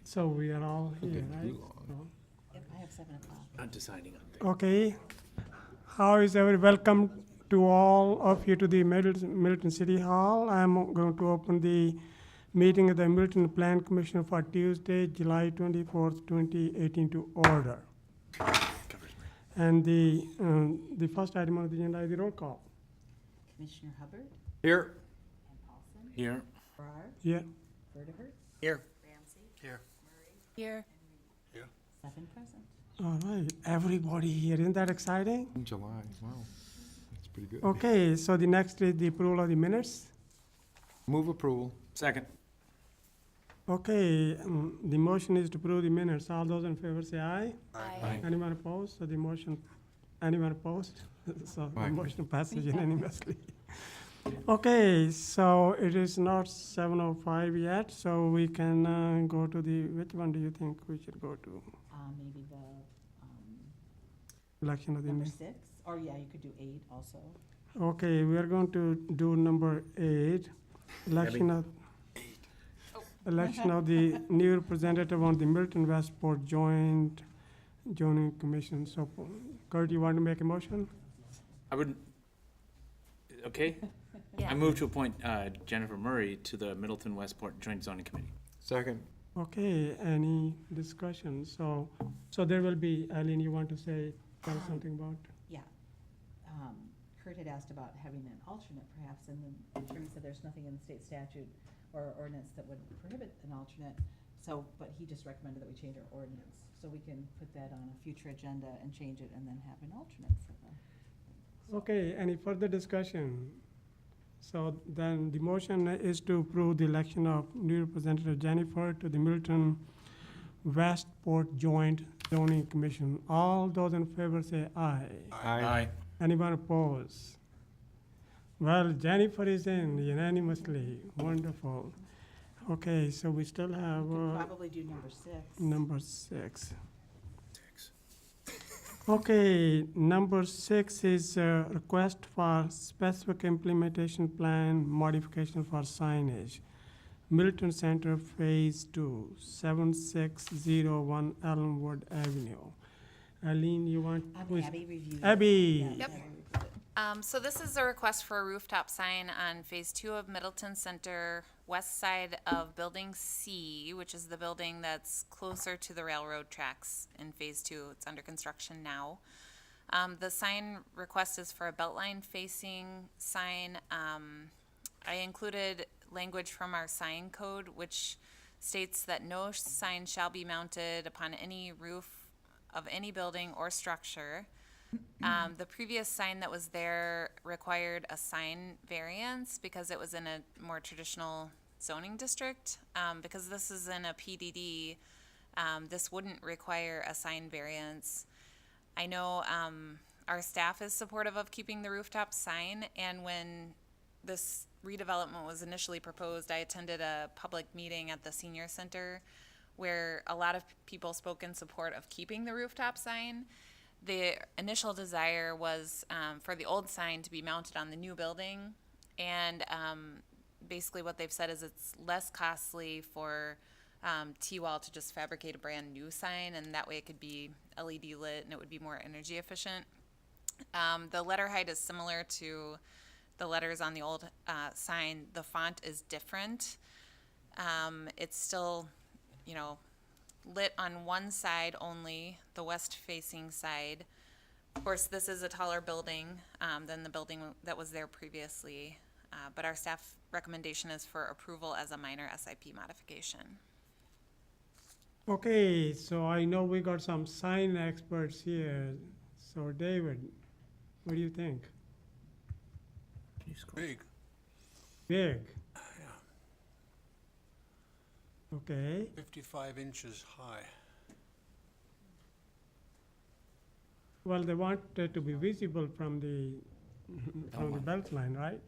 So we are all here, Didn't right? too long. So- Yep, I have 7 o'clock. Not deciding on things. Okay. How is welcome to all of you to the Middleton City Hall. I'm going to open the meeting of the Middleton Plan Commission for Tuesday, July 24th, 2018 to order. Covers me. And the first item on the agenda is the roll call. Commissioner Hubbard, Here. and Paulson, Here. Farrar, Yeah. Verderhert, Here. Ramsey, Here. Murray, Here. and Reed. 7 present. All right, everybody here. Isn't that exciting? In July, wow, that's pretty good. Okay, so the next is the approval of the minutes. Move approval. Second. Okay, the motion is to approve the minutes. All those in favor say aye. Aye. Anyone opposed? So the motion, anyone opposed? So the Aye. motion passes unanimously. Okay, so it is not 7:05 yet, so we can go to the, which one do you think we should go to? Maybe the Election of the, number 6, or yeah, you could do 8 also. okay, we are going to do number 8, election of, election of the new representative on the Milton Westport Joining Commission. So Kurt, you want to make a motion? I would, okay. Yeah. I move to appoint Jennifer Murray to the Middleton Westport Joint Zoning Committee. Second. Okay, any discussion? So there will be, Eileen, you want to tell something about? Yeah. Kurt had asked about having an alternate perhaps, and the attorney said there's nothing in the state statute or ordinance that would prohibit an alternate. So, but he just recommended that we change our ordinance. So we can put that on a future agenda and change it and then have an alternate for them. Okay, any further discussion? So then the motion is to approve the election of new representative Jennifer to the Milton Westport Joint Zoning Commission. All those in favor say aye. Anyone opposed? Well, Jennifer is in unanimously. Wonderful. Okay, so we still have We could probably do number 6. number 6. Okay, number 6 is a request for specific implementation plan modification for signage. Milton Center Phase 2, 7601 Elmwood Avenue. Eileen, you want? Abby reviewed it. Abby. Yeah, Yep. Abby reviewed it. So this is a request for a rooftop sign on Phase 2 of Middleton Center, west side of Building C, which is the building that's closer to the railroad tracks in Phase 2. It's under construction now. The sign request is for a beltline facing sign. I included language from our sign code, which states that no sign shall be mounted upon any roof of any building or structure. The previous sign that was there required a sign variance because it was in a more traditional zoning district. Because this is in a PDD, this wouldn't require a sign variance. I know our staff is supportive of keeping the rooftop sign, and when this redevelopment was initially proposed, I attended a public meeting at the senior center where a lot of people spoke in support of keeping the rooftop sign. The initial desire was for the old sign to be mounted on the new building, and basically what they've said is it's less costly for T-Wall to just fabricate a brand new sign, and that way it could be LED lit and it would be more energy efficient. The letter height is similar to the letters on the old sign. The font is different. It's still, lit on one side only, the west-facing side. Of course, this is a taller building than the building that was there previously, but our staff recommendation is for approval as a minor SIP modification. Okay, so I know we got some sign experts here. So David, what do you think? Big. Big? Okay, 55 inches high. well, they want it to be visible from the belt line, right?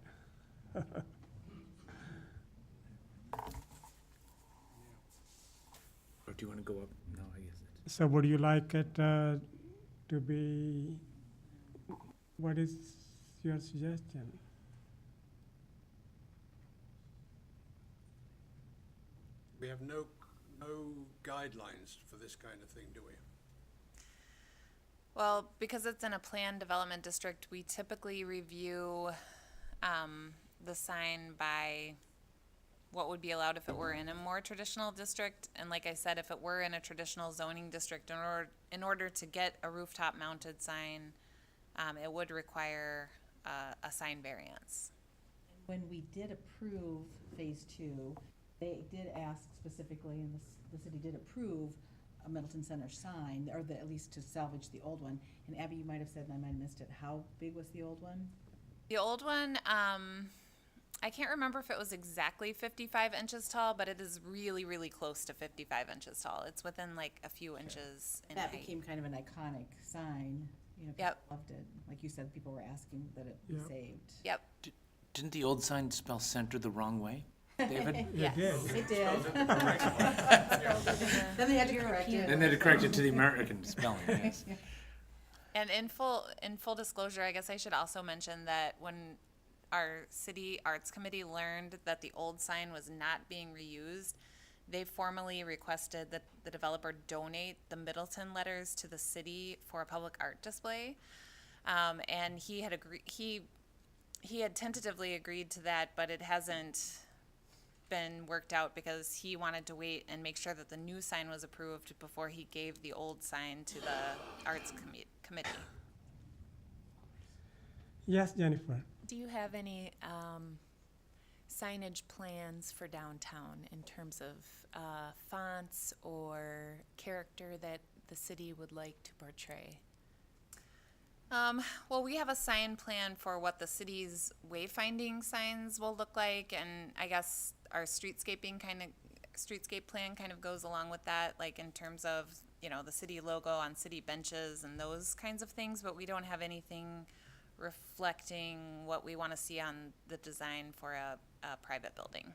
Or do you want to go up? No, I guess it's. So would you like it to be, what is your suggestion? We have no No guidelines for this kind of thing, do we? Well, because it's in a planned development district, we typically review the sign by what would be allowed if it were in a more traditional district. And like I said, if it were in a traditional zoning district, in order to get a rooftop mounted sign, it would require a sign variance. When we did approve phase two, they did ask specifically, and the city did approve a Middleton Center sign, or at least to salvage the old one. And Abby, you might have said, and I might have missed it, how big was the old one? The old one, I can't remember if it was exactly 55 inches tall, but it is really, really close to 55 inches tall. It's within like a few inches in That height. became kind of an iconic sign, you know, people Yep. loved it. Like you said, people were asking that it be Yep. saved. Yep. Didn't the old sign spell center the wrong way, David? Yes. It did. Then they had to correct it. Then they had to correct it to the American spelling, yes. And in full disclosure, I guess I should also mention that when our city arts committee learned that the old sign was not being reused, they formally requested that the developer donate the Middleton letters to the city for a public art display. And he had tentatively agreed to that, but it hasn't been worked out because he wanted to wait and make sure that the new sign was approved before he gave the old sign to the arts committee. Yes, Jennifer. Do you have any signage plans for downtown in terms of fonts or character that the city would like to portray? Well, we have a sign plan for what the city's wayfinding signs will look like, and I guess our streetscape plan kind of goes along with that, like in terms of, you know, the city logo on city benches and those kinds of things, but we don't have anything reflecting what we want to see on the design for a private building.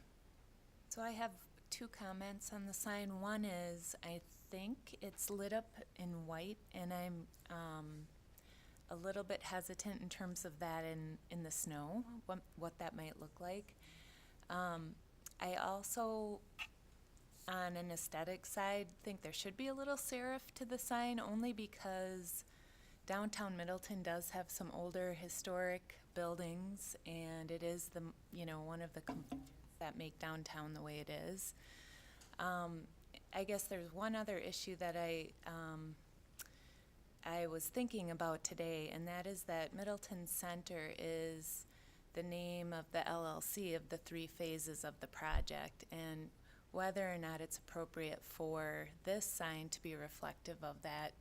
So I have two comments on the sign. One is, I think it's lit up in white, and I'm a little bit hesitant in terms of that in the snow, what that might look like. I also, on an aesthetic side, think there should be a little serif to the sign, only because downtown Middleton does have some older historic buildings, and it is one of the that make downtown the way it is. I guess there's one other issue that I was thinking about today, and that is that Middleton Center is the name of the LLC of the 3 phases of the project, and whether or not it's appropriate for this sign to be reflective of that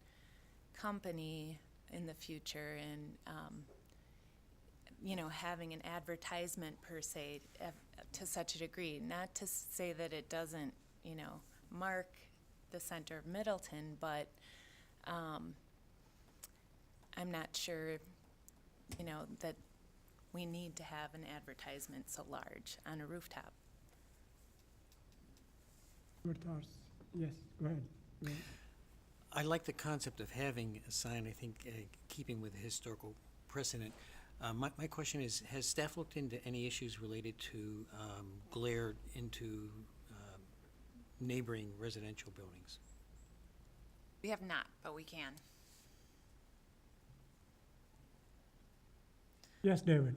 company in the future, and having an advertisement per se to such a degree. Not to say that it doesn't mark the center of Middleton, but I'm not sure that we need to have an advertisement so large on a rooftop. Your thoughts? Yes, go ahead. Go ahead. I like the concept of having a sign, I think, keeping with the historical precedent. My question is, has staff looked into any issues related to glare into neighboring residential buildings? We have not, but we can. Yes, David.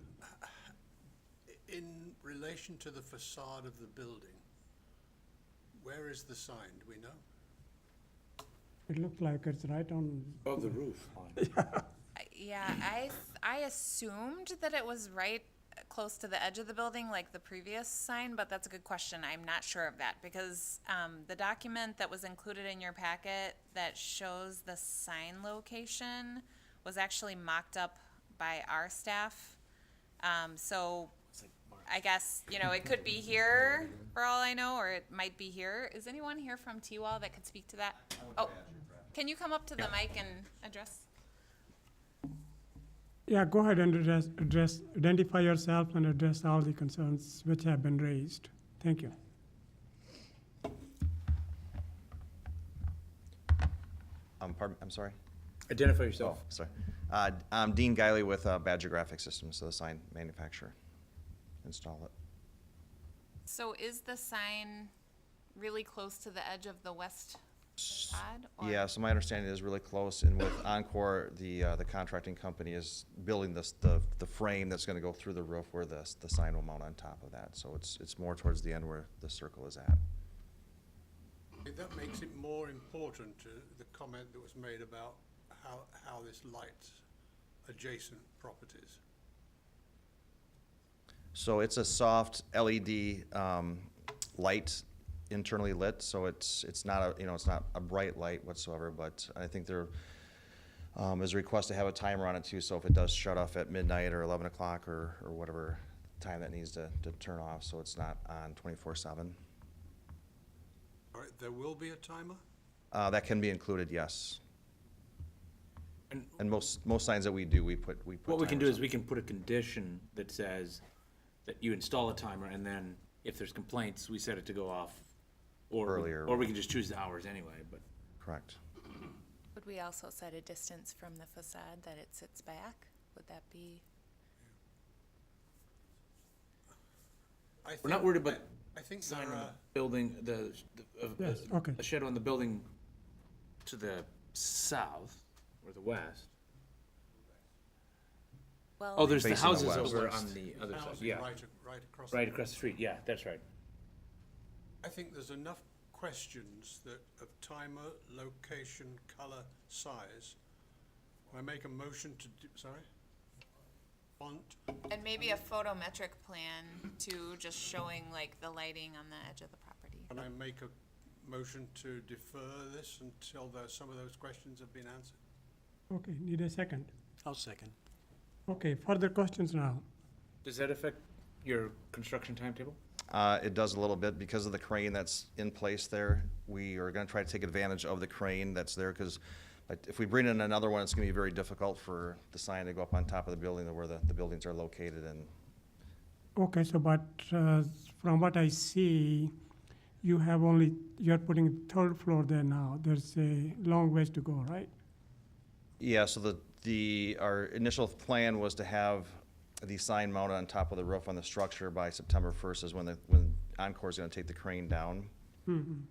In relation to the facade of the building, where is the sign? Do we know? It looks like it's right on. Above the roof line. Yeah, I assumed that it was right close to the edge of the building like the previous sign, but that's a good question. I'm not sure of that because the document that was included in your packet that shows the sign location was actually mocked up by our staff. So I guess, it could be here for all I know, or it might be here. Is anyone here from T-Wall that could speak to that? Oh, can you come up to the mic and address? Yeah, go ahead and identify yourself and address all the concerns which have been raised. Thank you. Pardon, I'm sorry. Identify yourself. Oh, sorry. I'm Dean Guiley with Badger Graphic Systems, so the sign manufacturer. Install it. So is the sign really close to the edge of the west facade? or- Yeah, so my understanding is really close, and with Encore, the contracting company is building the frame that's gonna go through the roof where the sign will mount on top of that, so it's more towards the end where the circle is at. That makes it more important to the comment that was made about how this lights adjacent properties. So it's a soft LED light, internally lit, so it's not it's not a bright light whatsoever, but I think there is a request to have a timer on it too, so if it does shut off at midnight or 11 o'clock or whatever time that needs to turn off, so it's not on 24/7. All right, there will be a timer? That can be included, yes. And And most signs that we do, we put what we can do timers is on. we can put a condition that says that you install a timer, and then if there's complaints, we set it to go off. Earlier. Or we can just choose the hours anyway, but. Correct. Would we also set a distance from the facade that it sits back? Would that be? We're not worried about I think sign there on the are, building, Yes, okay. a shed on the building to the south or the west. Well, Oh, there's the Facing the houses west. over West. on the other side, housing yeah, right across. right across the street, yeah, that's right. I think there's enough questions that of timer, location, colour, size. I make a motion to, sorry? Font, And maybe a photometric plan too, just showing like the lighting on the edge of the property. and I make a motion to defer this until some of those questions have been answered. Okay, need a second. I'll second. Okay, further questions now? Does that affect your construction timetable? It does a little bit because of the crane that's in place there. We are gonna try to take advantage of the crane that's there, because if we bring in another one, it's gonna be very difficult for the sign to go up on top of the building where the buildings are located, and Okay, so but from what I see, you're putting third floor there now. There's a long ways to go, right? yeah, so our initial plan was to have the sign mounted on top of the roof on the structure by September 1st is when Encore's gonna take the crane down. Mhm.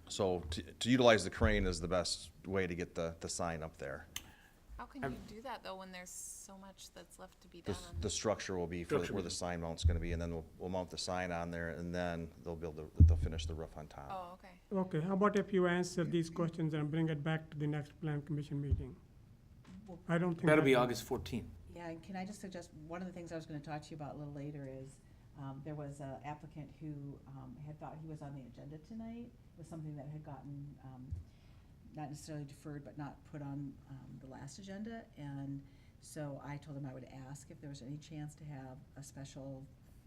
So to utilize the crane is the best way to get the sign up there. How can you do that though when there's so much that's left to be done on The structure will be Structure where will the be- sign mount's gonna be, and then we'll mount the sign on there, and then they'll finish the roof on top. Oh, okay. Okay, how about if you answer these questions and bring it back to the next plan commission meeting? I don't think. That'll be that- August 14th. Yeah, and can I just suggest, one of the things I was gonna talk to you about a little later is, there was a applicant who, had thought he was on the agenda tonight, with something that had gotten, not necessarily deferred, but not put on, the last agenda, and so I told him I would ask if there was any chance to have a special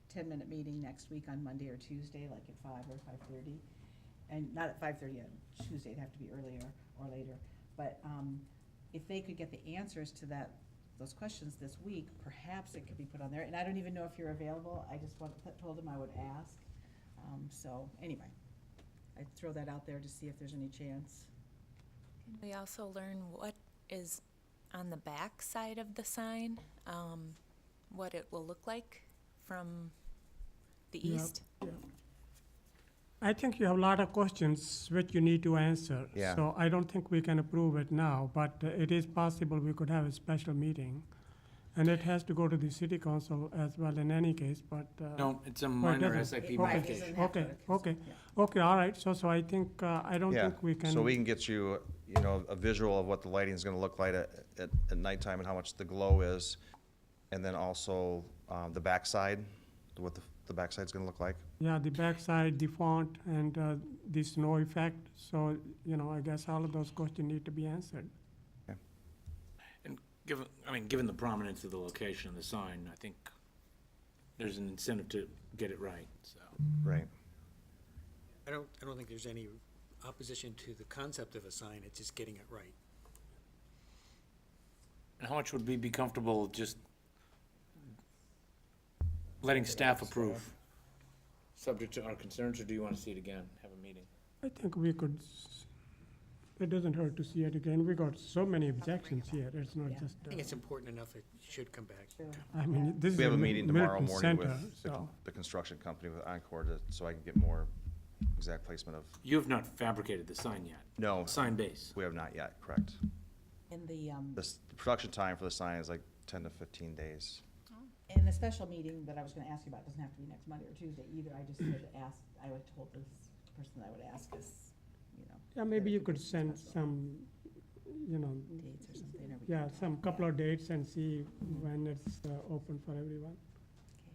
10-minute meeting next week on Monday or Tuesday, like at 5 or 5:30. And not at 5:30 on Tuesday, it'd have to be earlier or later, but, if they could get the answers to those questions this week, perhaps it could be put on there, and I don't even know if you're available, I just told him I would ask. So, anyway, I'd throw that out there to see if there's any chance. Can we also learn what is on the back side of the sign? What it will look like from the Yeah. east? Yeah. I think you have a lot of questions which you need to answer. Yeah. So I don't think we can approve it now, but it is possible we could have a special meeting. And it has to go to the city council as well in any case, but. No, it's a it minor doesn't. SIP Okay. Right, it modification. doesn't have to Okay, go to okay. council, yeah. Okay, all right, so I think, I don't Yeah, think we can. so we can get you, a visual of what the lighting's gonna look like at nighttime and how much the glow is, and then also, the backside, what the backside's gonna look like. Yeah, the backside, the font, and the snow effect, so, I guess all of those questions need to be answered. And given the prominence of the location of the sign, I think there's an incentive to get it right, so. Right. I don't think there's any opposition to the concept of a sign, it's just getting it right. And how much would we be comfortable just letting staff approve? Subject to our concerns, or do you want to see it again, have a meeting? I think we could, it doesn't hurt to see it again. We got so many objections here, it's not Yeah. just, I think it's important enough, it should come back. Sure. I mean, this is We have a Mi- meeting tomorrow Middleton morning Center, with so. the construction company with Encore so I can get more exact placement of, You have not fabricated the sign yet? no, Sign base? we have not yet, correct. In the, The production time for the sign is like 10 to 15 days. in the special meeting that I was gonna ask you about, doesn't have to be next Monday or Tuesday either, I just had asked, I was told this person that I would ask is, you know. Yeah, maybe that you if we could do send special some, you know, Dates or something, or we yeah, can some talk, couple yeah. of dates and see when it's open for everyone. Okay.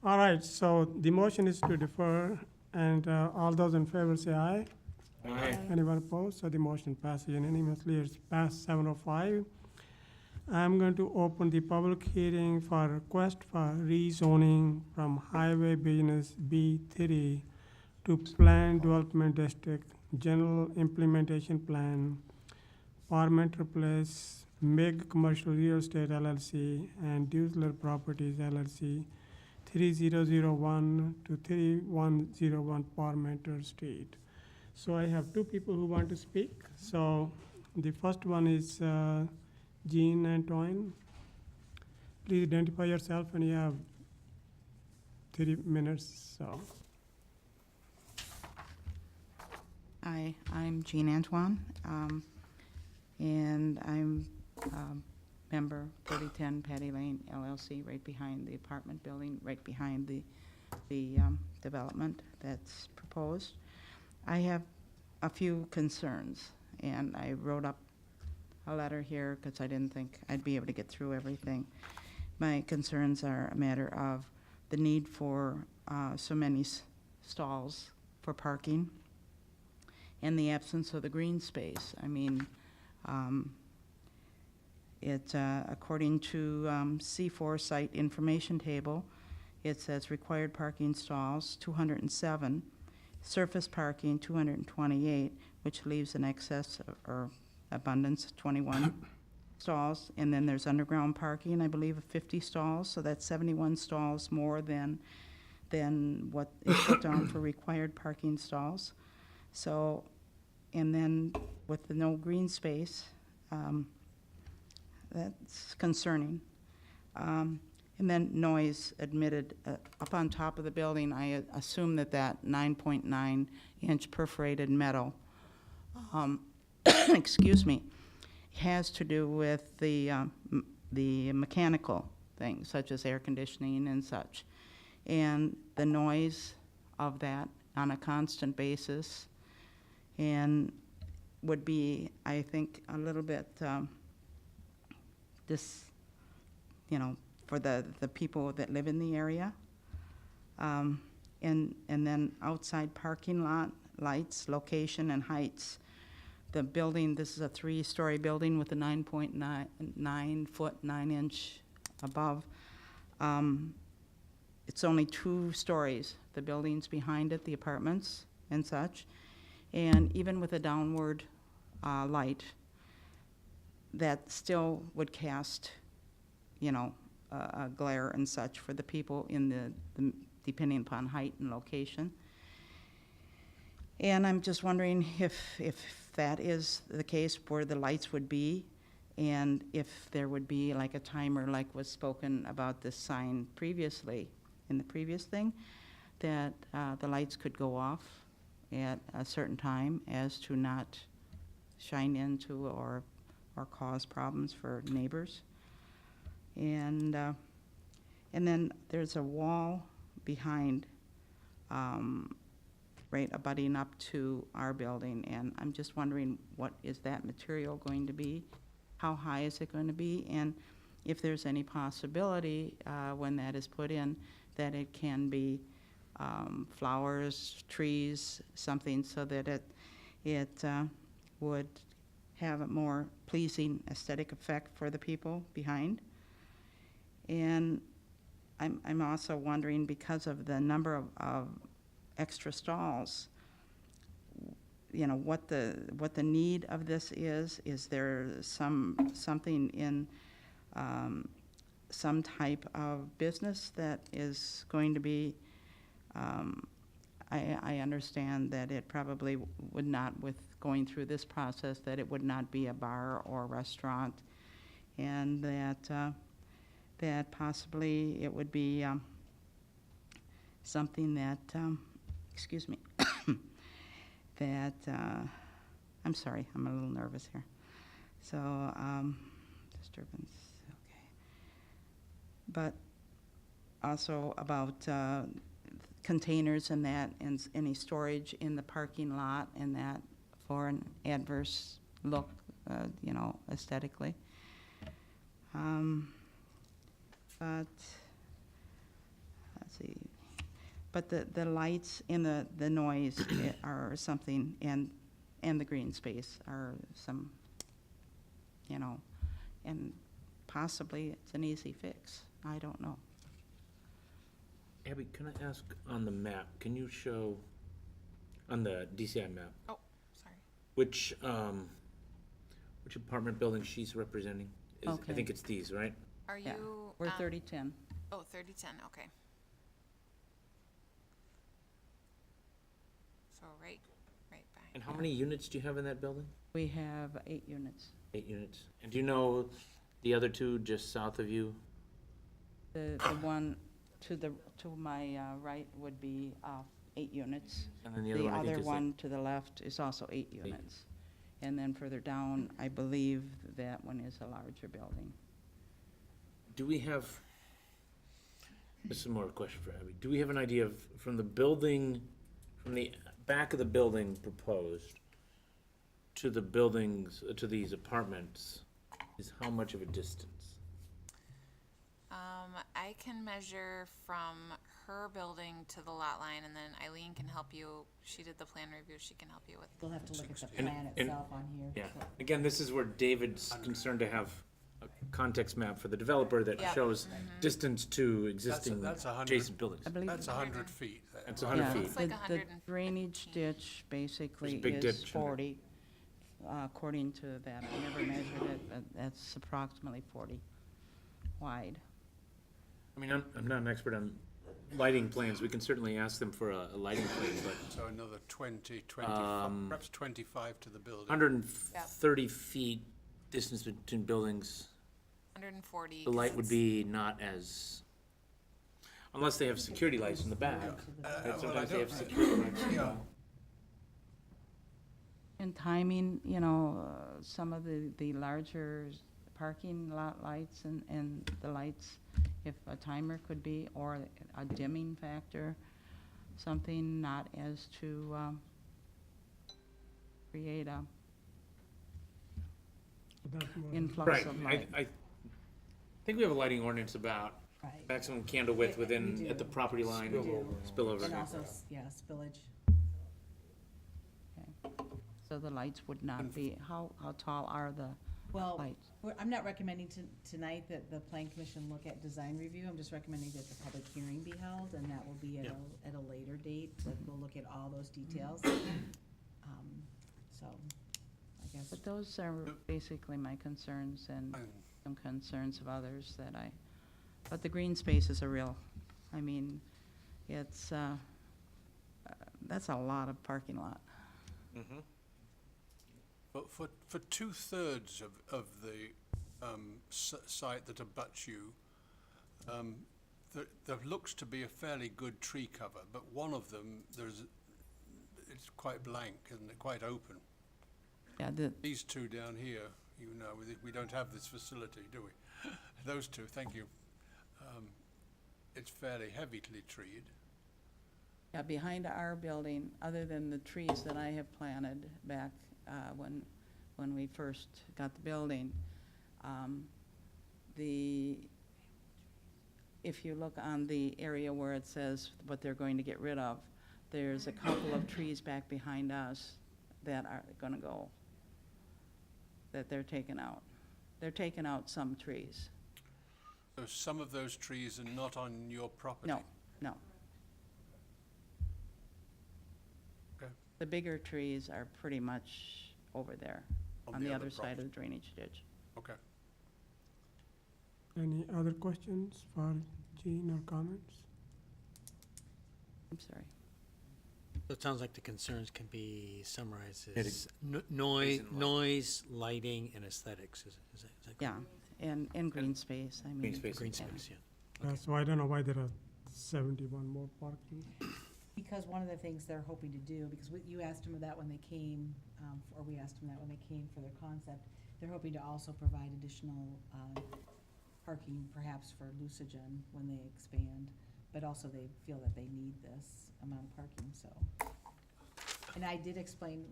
All right, so the motion is to defer, and all those in favor say aye. Aye. Anyone opposed? So the motion passes unanimously. It's past 7:05. I'm going to open the public hearing for request for rezoning from Highway Business B3 to Planned Development District, General Implementation Plan, Parmenter Place, MIG Commercial Real Estate LLC, and Dusler Properties LLC, 3001 to 3101 Parmenter Street. So I have two people who want to speak. So the first one is Jean Antoine. Please identify yourself, and you have 30 minutes, so. Hi, I'm Jean Antoine, and I'm member 3010 Patty Lane LLC, right behind the apartment building, right behind the development that's proposed. I have a few concerns, and I wrote up a letter here because I didn't think I'd be able to get through everything. My concerns are a matter of the need for so many stalls for parking and the absence of the green space. I mean, it, according to C4 site information table, it says required parking stalls, 207, surface parking, 228, which leaves an excess or abundance, 21 stalls. And then there's underground parking, I believe, of 50 stalls, so that's 71 stalls more than what is put down for required parking stalls. So, and then with the no green space, that's concerning. And then noise admitted up on top of the building. I assume that 9.9 inch perforated metal, excuse me, has to do with the mechanical things such as air conditioning and such. And the noise of that on a constant basis and would be, I think, a little bit for the people that live in the area. And then outside parking lot, lights, location, and heights. The building, this is a 3-story building with a 9.9 foot, 9 inch above. It's only 2 stories. The buildings behind it, the apartments and such. And even with a downward light, that still would cast, a glare and such for the people in the depending upon height and location. And I'm just wondering if that is the case where the lights would be, and if there would be like a timer like was spoken about this sign previously in the previous thing, that the lights could go off at a certain time as to not shine into or cause problems for neighbors. And then there's a wall behind, right abutting up to our building, and I'm just wondering, what is that material going to be? How high is it going to be? And if there's any possibility when that is put in that it can be flowers, trees, something so that it would have a more pleasing aesthetic effect for the people behind. And I'm also wondering, because of the number of extra stalls, what the need of this is. Is there something in some type of business that is going to be? I understand that it probably would not, with going through this process, that it would not be a bar or a restaurant, and that possibly it would be something that, excuse me, that, I'm sorry, I'm a little nervous here. So, disturbance, okay. But also about containers and that, and any storage in the parking lot and that for an adverse look, aesthetically. But, let's see, but the lights and the noise are something, and the green space are some, and possibly it's an easy fix. I don't know. Abby, can I ask on the map, can you show, on the DCI map, Oh, sorry. which apartment building she's representing? I Okay. think it's these, right? Are Yeah, you? we're 3010. Oh, 3010, okay. So right behind. And how many units do you have in that building? We have 8 units. 8 units. And do you know the other two just south of you? The one to my right would be 8 units. And then the other one, I think, The other is like one to the left is also 8 units. And then further down, I believe that one is a larger building. Do we have, this is more a question for Abby, do we have an idea of, from the building, from the back of the building proposed to the buildings, to these apartments, is how much of a distance? I can measure from her building to the lot line, and then Eileen can help you. She did the plan review. She can help you with. We'll have to look at the And- plan and- itself on here. Yeah, so- again, this is where David's concerned to have a context map for the developer that Yep. shows distance to existing that's 100. adjacent buildings. I believe. That's 100 feet there. That's 100 Yeah, feet. Looks like the 115. drainage ditch basically There's a big is ditch in there. 40, according to that. I never measured it, but that's approximately 40 wide. I mean, I'm not an expert on lighting plans. We can certainly ask them for a lighting plan, but So another 20, 25, Um, perhaps 25 to the building. 130 feet distance between buildings, 140. the light would be not as, unless they have security lights in the back. Right, sometimes they have security lights in the back. And timing, some of the larger parking lot lights and the lights, if a timer could be, or a dimming factor, something not as to create a That's more- influx Right, of light. I think we have a lighting ordinance about Right. maximum candle width We within, do. at the property line. We do. Spillover. And also, spillage. So the lights would not be, how tall are the Well, lights? I'm not recommending tonight that the plan commission look at design review. I'm just recommending that the public hearing be held, and that will be at a later date, that we'll look at all those details. So, I guess, But those are basically my concerns and And some concerns of others that but the green spaces are real. I mean, it's, that's a lot of parking lot. But for 2/3 of the site that abuts you, there looks to be a fairly good tree cover, but one of them, it's quite blank, isn't it, quite open. Yeah, These two down here, we don't have this facility, do we? Those two, thank you. It's fairly heavily treed. yeah, behind our building, other than the trees that I have planted back when we first got the building, if you look on the area where it says what they're going to get rid of, there's a couple of trees back behind us that are gonna go, that they're taking out. They're taking out some trees. So some of those trees are not on your property? No. Okay. The bigger trees are pretty much over there, on the other side of the drainage ditch. Okay. Any other questions for Jean or comments? I'm sorry. So it sounds like the concerns can be summarized It- as noise, and light. noise, lighting, and aesthetics. Is that Yeah, correct? and green space, I mean. Green space. Green yeah. space, yeah. So I don't know why there are 71 more parking. Because one of the things they're hoping to do, because you asked them that when they came, or we asked them that when they came for their concept, they're hoping to also provide additional parking perhaps for Lucigen when they expand, but also they feel that they need this amount of parking, so. And I did explain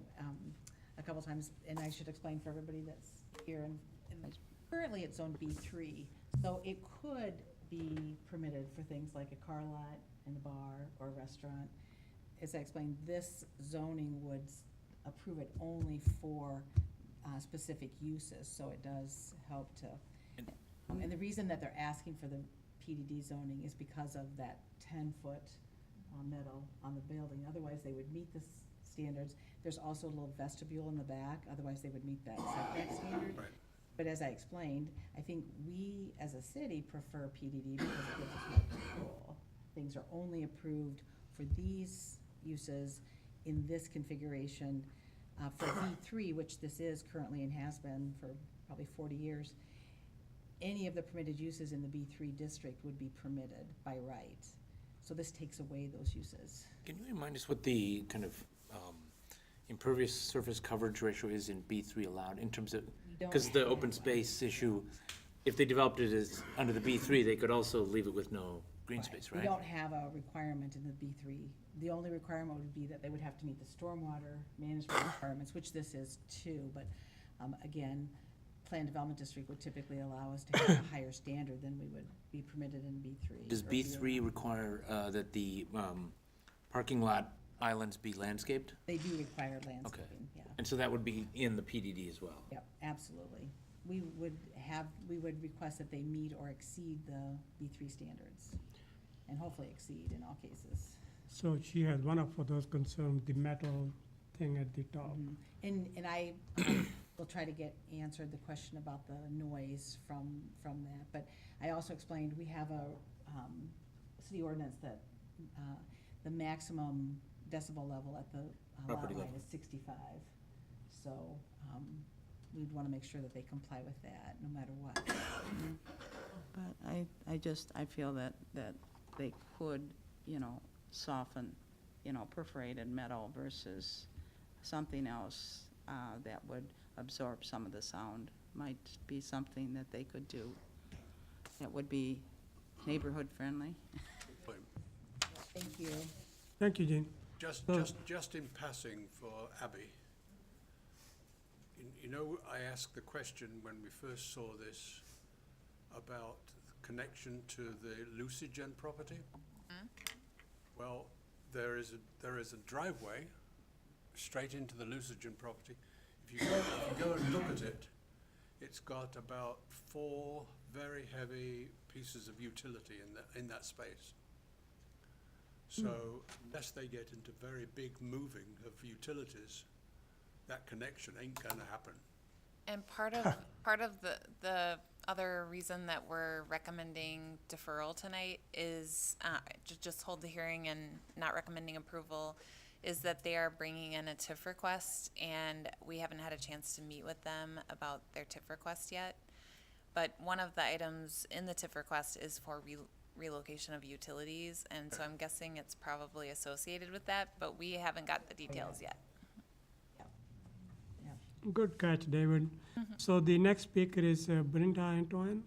a couple times, and I should explain for everybody that's here, and currently it's zone B3, so it could be permitted for things like a car lot and a bar or a restaurant. As I explained, this zoning would approve it only for specific uses, so it does help to. And the reason that they're asking for the PDD zoning is because of that 10-foot metal on the building. Otherwise, they would meet the standards. There's also a little vestibule in the back. Otherwise, they would meet that setback standard. Right. But as I explained, I think we, as a city, prefer PDD because it gives us more control. Things are only approved for these uses in this configuration. For B3, which this is currently and has been for probably 40 years, any of the permitted uses in the B3 district would be permitted by right. So this takes away those uses. Can you remind us what the kind of impervious surface coverage ratio is in B3 allowed in terms of, We don't because the have open one. space issue, if they developed it as under the B3, they could also leave it with no green Right. space, We right? don't have a requirement in the B3. The only requirement would be that they would have to meet the stormwater management requirements, which this is too, but again, planned development district would typically allow us to have a higher standard than we would be permitted in B3. Does or B3 BA. require that the parking lot islands be landscaped? They do require landscaping, yeah. And so that would be in the PDD as well? Yep, absolutely. We would request that they meet or exceed the B3 standards, and hopefully exceed in all cases. So she has one of those concerns, the metal thing at the top. And I will try to get answered the question about the noise from that, but I also explained, we have a city ordinance that the maximum decibel level at the lot Property line level. is 65. So we'd want to make sure that they comply with that, no matter what. But I feel that they could, soften, perforated metal versus something else that would absorb some of the sound. Might be something that they could do that would be neighborhood friendly. Thank you. Thank you, Jean. Just in passing for Abby, I asked the question when we first saw this about connection to the Lucigen property. Well, there is a driveway straight into the Lucigen property. If you go and look at it, it's got about 4 very heavy pieces of utility in that space. So unless they get into very big moving of utilities, that connection ain't gonna happen. And part of the other reason that we're recommending deferral tonight is just hold the hearing and not recommending approval, is that they are bringing in a TIF request, and we haven't had a chance to meet with them about their TIF request yet. But one of the items in the TIF request is for relocation of utilities, and so I'm guessing it's probably associated with that, but we haven't got the details yet. Good catch, David. So the next speaker is Brenda Antoine.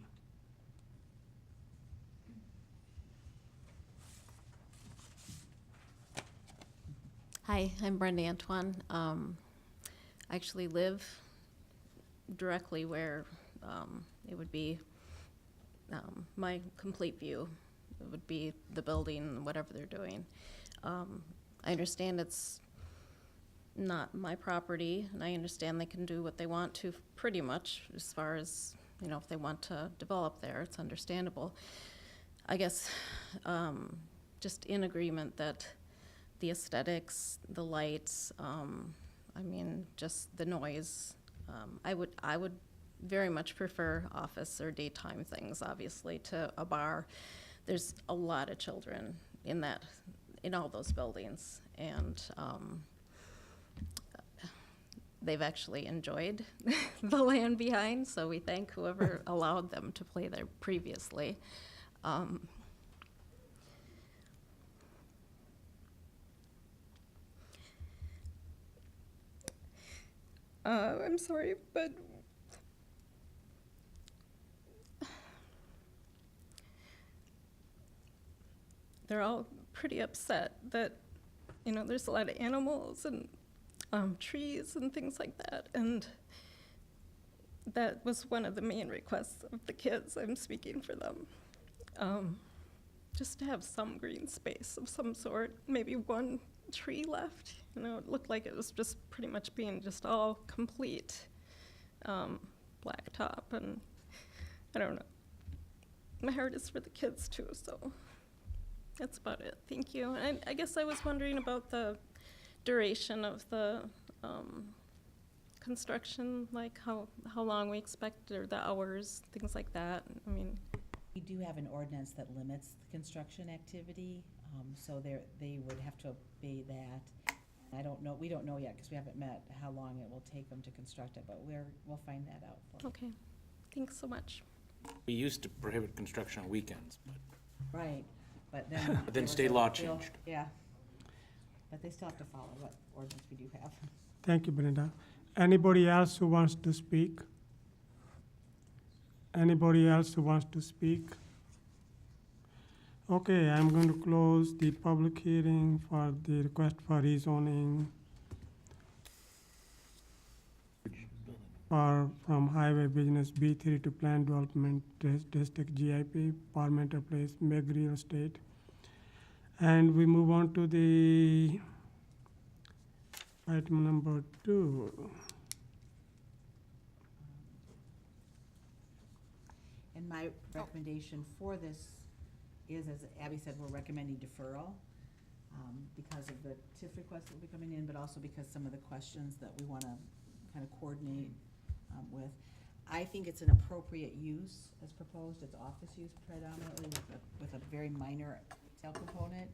Hi, I'm Brenda Antoine. I actually live directly where it would be my complete view. It would be the building, whatever they're doing. I understand it's not my property, and I understand they can do what they want to pretty much as far as, if they want to develop there, it's understandable. I guess just in agreement that the aesthetics, the lights, just the noise. I would very much prefer office or daytime things, obviously, to a bar. There's a lot of children in all those buildings, and they've actually enjoyed the land behind, so we thank whoever allowed them to play there previously. I'm sorry, but they're all pretty upset that, you know, there's a lot of animals and trees and things like that. And that was one of the main requests of the kids. I'm speaking for them. Just to have some green space of some sort, maybe one tree left. You know, it looked like it was just pretty much being just all complete blacktop, and I don't know. My heart is for the kids too, so that's about it. Thank you. And I guess I was wondering about the duration of the construction, like how long we expect, or the hours, things like that. I mean, We do have an ordinance that limits the construction activity, so they would have to obey that. I don't know, we don't know yet, because we haven't met, how long it will take them to construct it, but we'll find that out for you. okay. Thanks so much. We used to prohibit construction on weekends, but Right, but then. But then there was state a law bill- changed. Yeah, but they still have to follow what ordinance we do have. Thank you, Brenda. Anybody else who wants to speak? Anybody else who wants to speak? Okay, I'm going to close the public hearing for the request for rezoning from Highway Business B3 to Planned Development District GIP, Parmenter Place, Meg Real Estate. And we move on to the item number 2. And my recommendation for this is, as Abby said, we're recommending deferral because of the TIF requests that will be coming in, but also because some of the questions that we want to kind of coordinate with. I think it's an appropriate use as proposed. It's office use predominantly with a very minor retail component.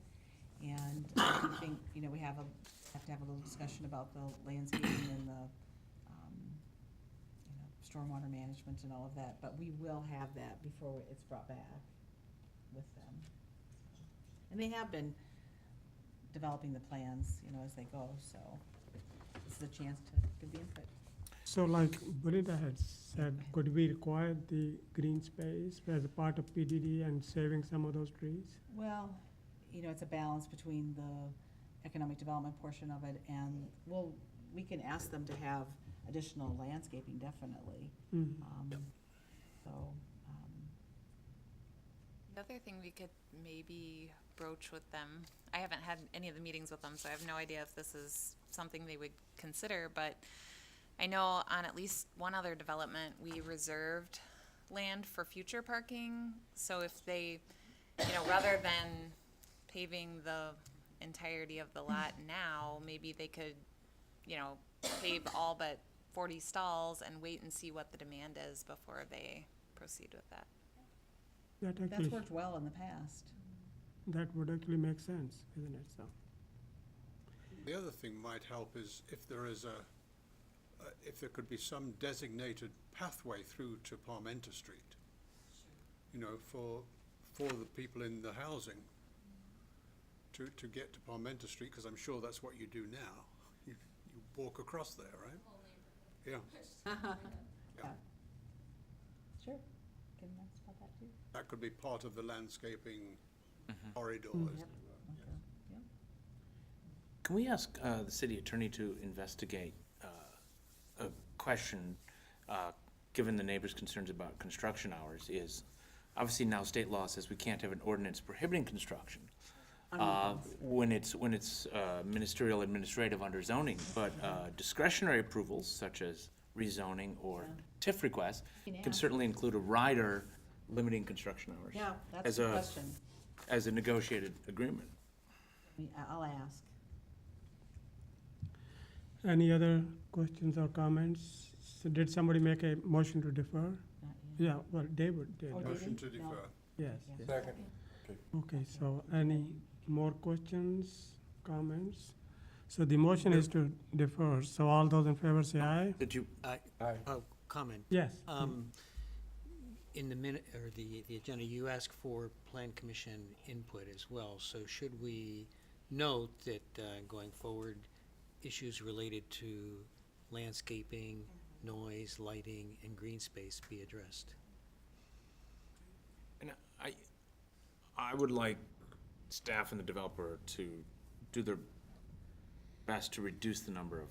And I do think, you know, we have to have a little discussion about the landscaping and the you know, stormwater management and all of that, but we will have that before it's brought back with them. And they have been developing the plans, you know, as they go, so this is a chance to give the input. So like Brenda had said, could we require the green space as a part of PDD and saving some of those trees? Well, you know, it's a balance between the economic development portion of it, and we can ask them to have additional landscaping, definitely. Mhm. The other thing we could maybe broach with them, I haven't had any of the meetings with them, so I have no idea if this is something they would consider, but I know on at least one other development, we reserved land for future parking. So if they, you know, rather than paving the entirety of the lot now, maybe they could, you know, pave all but 40 stalls and wait and see what the demand is before they proceed with that. That That's actually, worked well in the past. that would actually make sense, isn't it, so? The other thing might help is if there is if there could be some designated pathway through to Parmenter Street, you know, for the people in the housing to get to Parmenter Street, because I'm sure that's what you do now. You walk across there, right? Yeah. Yeah. Sure, can ask about that too. That could be part of the landscaping corridors. Yep, okay, yep. can we ask the city attorney to investigate a question, given the neighbors' concerns about construction hours, is obviously now state law says we can't have an ordinance prohibiting construction when it's ministerial administrative under zoning, but discretionary approvals such as rezoning or TIF requests You can can ask. certainly include a rider limiting construction hours. Yeah, that's as the a- question. As a negotiated agreement. I'll ask. Any other questions or comments? So did somebody make a motion to defer? Not yet. Yeah, well, David did. Oh, did Motion he? to No. defer. Yes, Yeah. yes. Okay, so any more questions, comments? So the motion is to defer, so all those in favor say aye? Did you, Comment. Yes. In the minute, or the agenda, you ask for Plan Commission input as well, so should we note that going forward, issues related to landscaping, noise, lighting, and green space be addressed. And I would like staff and the developer to do their best to reduce the number of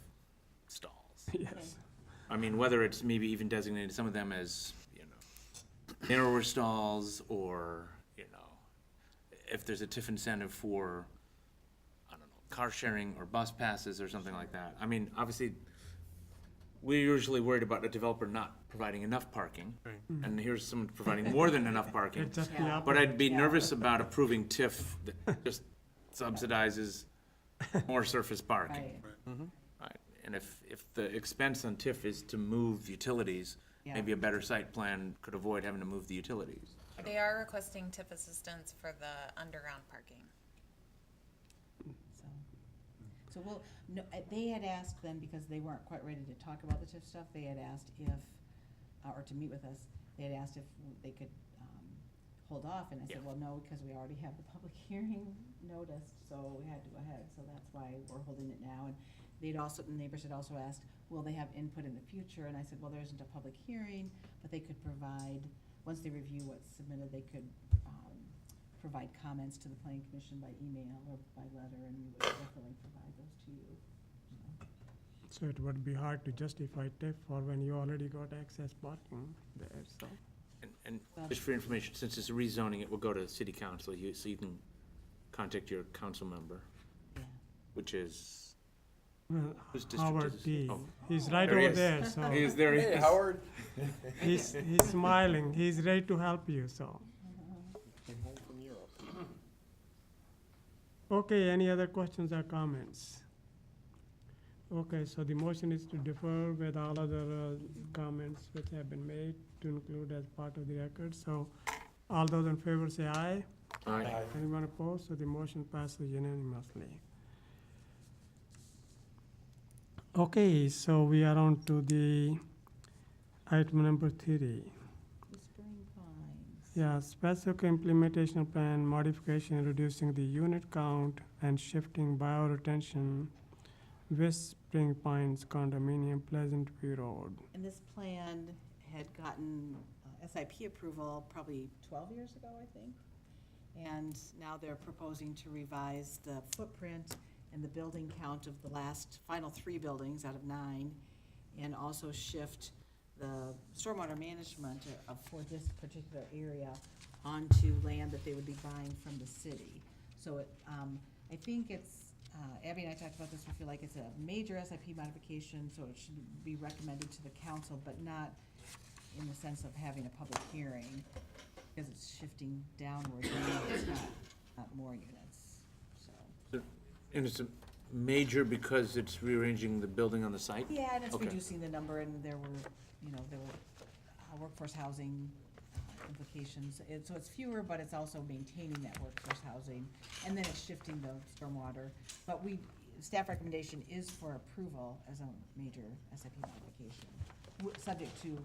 stalls. Yes. I mean, whether it's maybe even designated some of them as, narrower stalls, or, if there's a TIF incentive for, I don't know, car sharing or bus passes or something like that. I mean, obviously, we're usually worried about a developer not providing enough parking. Right. And here's someone providing more than enough parking. It's just the Yeah. But opposite. I'd be Yeah. nervous about approving TIF that just subsidizes more surface parking. Right. Right. And if the expense on TIF is to move utilities, Yeah. maybe a better site plan could avoid having to move the utilities. They are requesting tip assistance for the underground parking. So we'll, no, they had asked then, because they weren't quite ready to talk about the TIF stuff, they had asked if, or to meet with us, they had asked if they could, hold off, and I said, Yeah. well, no, because we already have the public hearing noticed, so we had to go ahead, so that's why we're holding it now. And they'd also, the neighbors had also asked, will they have input in the future? And I said, well, there isn't a public hearing, but they could provide, once they review what's submitted, they could, provide comments to the planning commission by email or by letter, and we would definitely provide those to you. So it would be hard to justify TIF for when you already got access parking there, so. And Well- just for information, since it's a rezoning, it will go to city council, so you can contact your council member, Yeah. which is, Well, whose district Howard is T. this? Oh. He's right There he over is. there, so He is there. he is. Howard. he's smiling. He's ready to help you, so. Came home from Europe. Okay, any other questions or comments? Okay, so the motion is to defer with all other comments which have been made to include as part of the record. So all those in favor say aye. Aye. Anyone opposed? So the motion passes unanimously. Okay, so we are on to the item number 3. Whispering Pines. Yeah, specific implementation plan modification, reducing the unit count and shifting bioretention, Whispering Pines condominium, Pleasant View Road. And this plan had gotten SIP approval probably 12 years ago, I think. And now they're proposing to revise the footprint and the building count of the final 3 buildings out of 9, and also shift the stormwater management for this particular area onto land that they would be buying from the city. So it, I think it's, Abby and I talked about this, we feel like it's a major SIP modification, so it should be recommended to the council, but not in the sense of having a public hearing, because it's shifting downward, it's not more units, so. And it's a major because it's rearranging the building on the site? Yeah, and it's Okay. reducing the number, and there were workforce housing implications. So it's fewer, but it's also maintaining that workforce housing, and then it's shifting the stormwater. But staff recommendation is for approval as a major SIP modification, subject to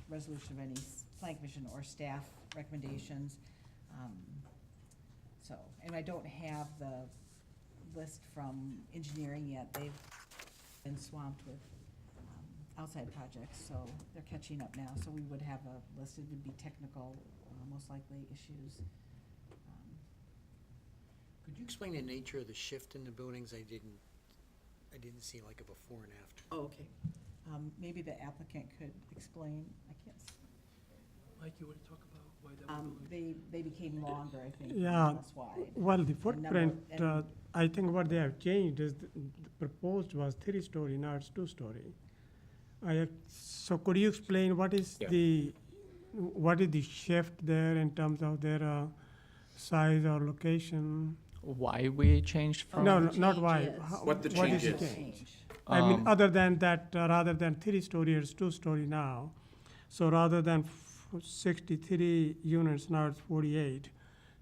resolution of any planning commission or staff recommendations. So, and I don't have the list from engineering yet. They've been swamped with outside projects, so they're catching up now. So we would have a list, it would be technical, most likely issues. Could you explain the nature of the shift in the buildings? I didn't see like a before and after. Oh, okay. Maybe the applicant could explain, I can't. Mike, you want to talk about why that was? They became longer, I think, Yeah. less wide. Well, the number- footprint, and- I think what they have changed is the proposed was 3-story, now it's 2-story. So could you explain what is Yeah. the shift there in terms of their size or location? Why we changed from? No, the not change why. is- What the What is change the is. change? I mean, Um, other than that, rather than 3-story, it's 2-story now. So rather than 63 units, now it's 48.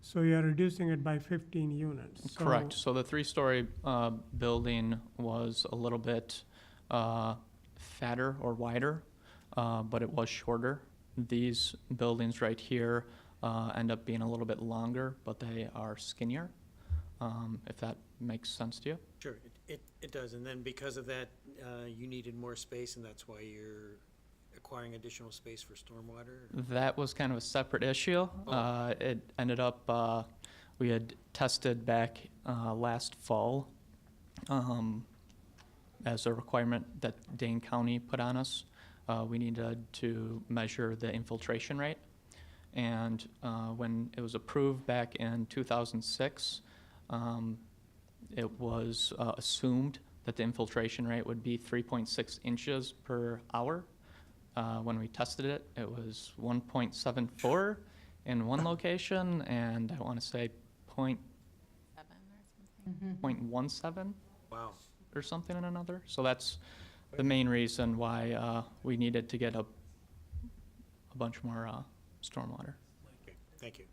So you're reducing it by 15 units. So- Correct. So the 3-story building was a little bit fatter or wider, but it was shorter. These buildings right here end up being a little bit longer, but they are skinnier, if that makes sense to you. Sure. It does, and then because of that, you needed more space, and that's why you're acquiring additional space for stormwater? That was kind of a separate issue. It ended up, we had tested back last fall as a requirement that Dane County put on us. We needed to measure the infiltration rate. And when it was approved back in 2006, it was assumed that the infiltration rate would be 3.6 inches per hour. When we tested it, it was 1.74 in one location, and I want to say 0.17 Wow. or something in another. So that's the main reason why we needed to get a bunch more stormwater. Okay, thank you.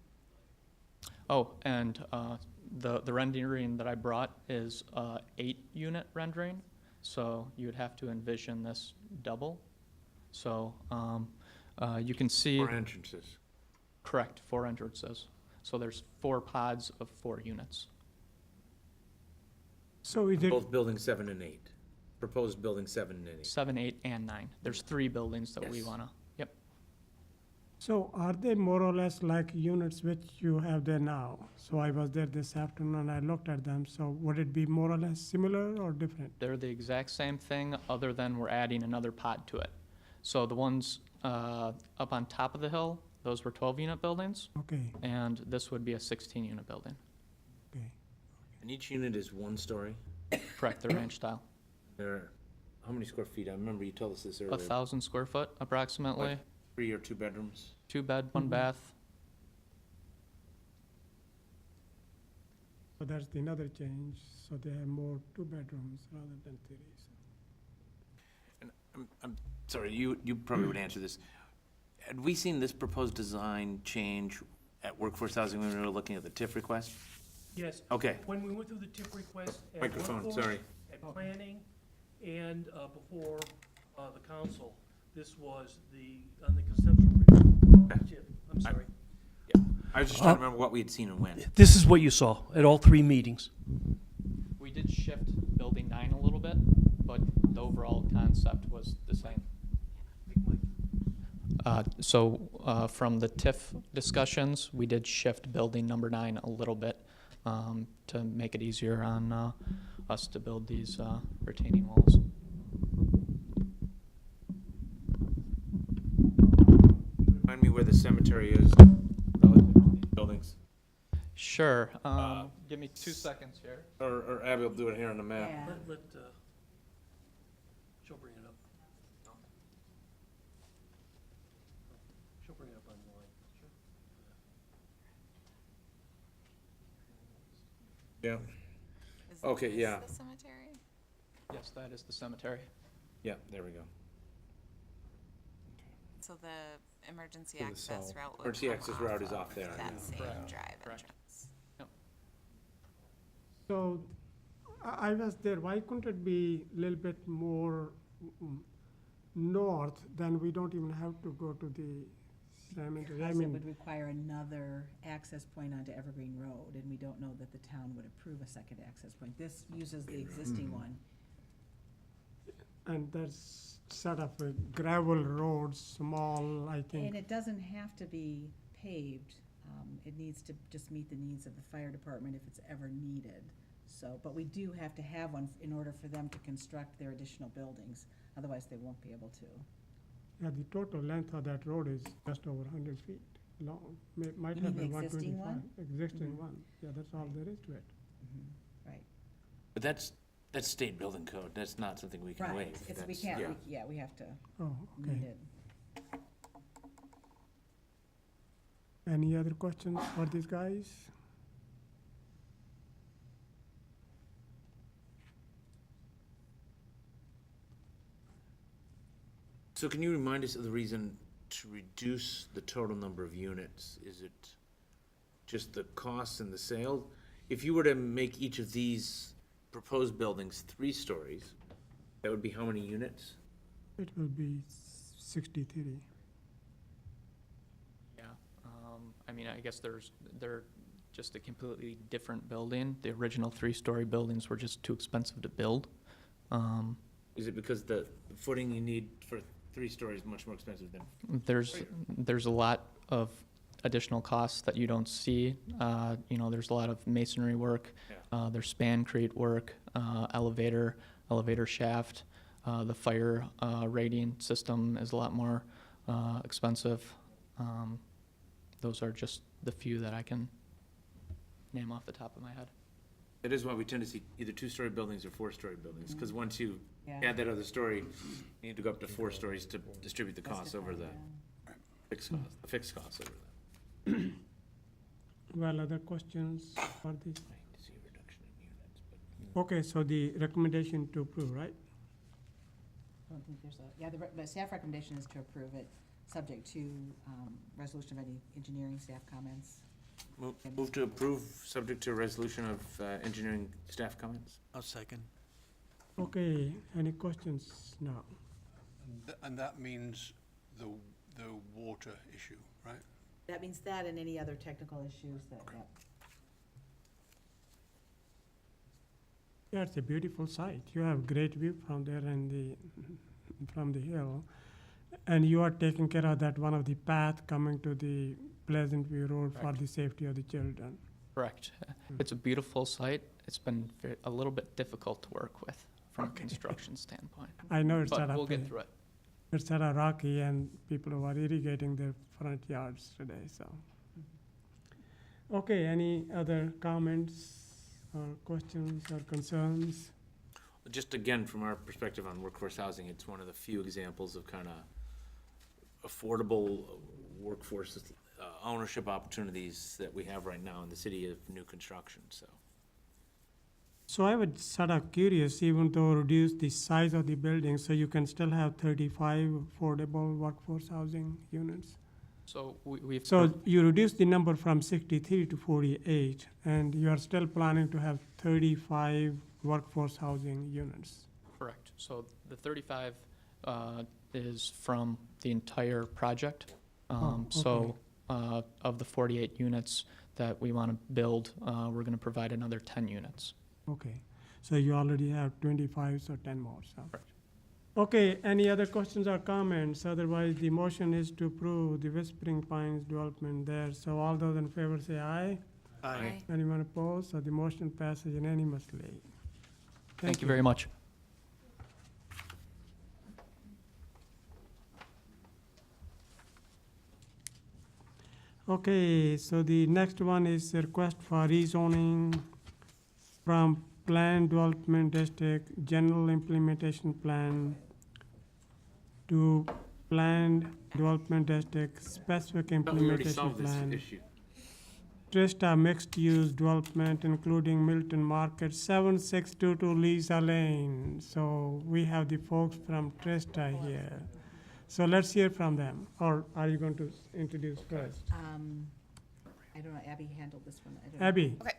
Oh, and the rendering that I brought is 8-unit rendering, so you would have to envision this double. So you can see. 4 entrances. Correct, 4 entrances. So there's 4 pods of 4 units. So is it, Both buildings 7 and 8. Proposed building 7 and 8. 7, 8, and 9. There's 3 buildings that we Yes. wanna, yep. so are they more or less like units which you have there now? So I was there this afternoon, I looked at them, so would it be more or less similar or different? They're the exact same thing, other than we're adding another pod to it. So the ones up on top of the hill, those were 12-unit buildings, Okay, and this would be a 16-unit building. okay. And each unit is 1 story. Correct, they're ranch style. They're, how many square feet? I remember you told us this earlier. 1,000 square foot approximately, Like 3 or 2 bedrooms. 2 bed, 1 Mhm. bath. So that's the another change, so they have more 2 bedrooms rather than 3. So. And I'm sorry, you probably would answer this. Had we seen this proposed design change at Workforce Housing when we were looking at the TIF request? Yes, Okay, when we went through the TIP request at microphone, Workforce, sorry. at planning, and before the council, this was on the conceptual review. TIP, I'm sorry. I was just trying to remember what we had seen and when. This is what you saw at all 3 meetings. We did shift building 9 a little bit, but the overall concept was the same. So from the TIF discussions, we did shift building number 9 a little bit to make it easier on us to build these retaining walls. Remind me where the cemetery is relative to these buildings. Sure. Give me 2 seconds here. Or Abby will do it here on the map. Yeah. She'll bring it up. She'll bring it up on the line. Yeah, Is Okay, this yeah. the cemetery? Yes, that is the cemetery. yeah, there we go. So the emergency To the access south. route would Emergency come access route is of off there, that yeah. same Correct. drive Correct. entrance. So I was there, why couldn't it be a little bit more north, then we don't even have to go to the cemetery? I Because it mean, would require another access point onto Evergreen Road, and we don't know that the town would approve a second access point. This uses the existing one. and that's sort of a gravel road, small, I And think. it doesn't have to be paved. It needs to just meet the needs of the fire department if it's ever needed. So, but we do have to have one in order for them to construct their additional buildings. Otherwise, they won't be able to. Yeah, the total length of that road is just over 100 feet long. Might You have mean been the existing 125. one? Existing Mhm. one, yeah, that's all there is to it. Right. But that's state building code. That's not something we can Right. waive. It's, we That's- can't, yeah. yeah, we have to Oh, meet okay. it. Any other questions for these guys? So can you remind us of the reason to reduce the total number of units? Is it just the cost and the sale? If you were to make each of these proposed buildings 3 stories, that would be how many units? It will be 63. Yeah, I mean, I guess they're just a completely different building. The original three-story buildings were just too expensive to build. Is it because the footing you need for 3 stories is much more expensive than? There's a lot of additional costs that you don't see. You know, there's a lot of masonry work, Yeah. there's spancrete work, elevator shaft. The fire rating system is a lot more expensive. Those are just the few that I can name off the top of my head. It is why we tend to see either 2-story buildings or 4-story buildings, because once you Yeah. add that other story, you need to go up to 4 stories to distribute the costs over the fixed costs over that. Well, other questions for this? I need to see a reduction in units, but. Okay, so the recommendation to approve, right? I don't think there's the staff recommendation is to approve it, subject to, resolution of any engineering staff comments. Move to approve, subject to a resolution of engineering staff comments? I'll second. Okay, any questions now? And that means the water issue, right? That means that and any other technical issues that, Yeah, it's a beautiful site. You have great view from there and from the hill. And you are taking care of that one of the path coming to the Pleasant View Road for Correct. the safety of the children. Correct. It's a beautiful site. It's been a little bit difficult to work with from a construction standpoint. I know it's But set up, we'll get through it. it's set up rocky and people were irrigating their front yards today, so. Okay, any other comments or questions or concerns? Just again, from our perspective on workforce housing, it's one of the few examples of kind of affordable workforce ownership opportunities that we have right now in the city of new construction, so. So I would sort of curious, even though reduce the size of the building, so you can still have 35 affordable workforce housing units? So we've. So you reduce the number from 63 to 48, and you are still planning to have 35 workforce housing units? Correct. So the 35 is from the entire project. So of the 48 units that we want to build, we're going to provide another 10 units. Okay, so you already have 25, so 10 more, so. Correct. Okay, any other questions or comments? Otherwise, the motion is to approve the Whispering Pines development there. So all those in favor say aye. Aye. Anyone opposed? So the motion passes unanimously. Thank you very much. Okay, so the next one is a request for rezoning from Planned Development District General Implementation Plan to Planned Development District Specific Thought we already Implementation solved this Plan. issue. Trista mixed-use development including Middleton Market, 7622 Lisa Lane. So we have the folks from Trista here. So let's hear from them, or are you going to introduce first? I don't know, Abby handled this one. I don't know. Abby? Okay,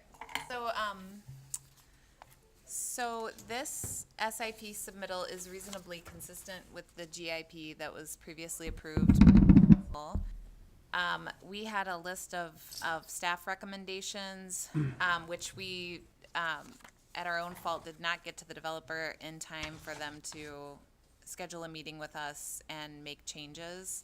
so this SIP submittal is reasonably consistent with the GIP that was previously approved by the council. We had a list of staff recommendations, which we, at our own fault, did not get to the developer in time for them to schedule a meeting with us and make changes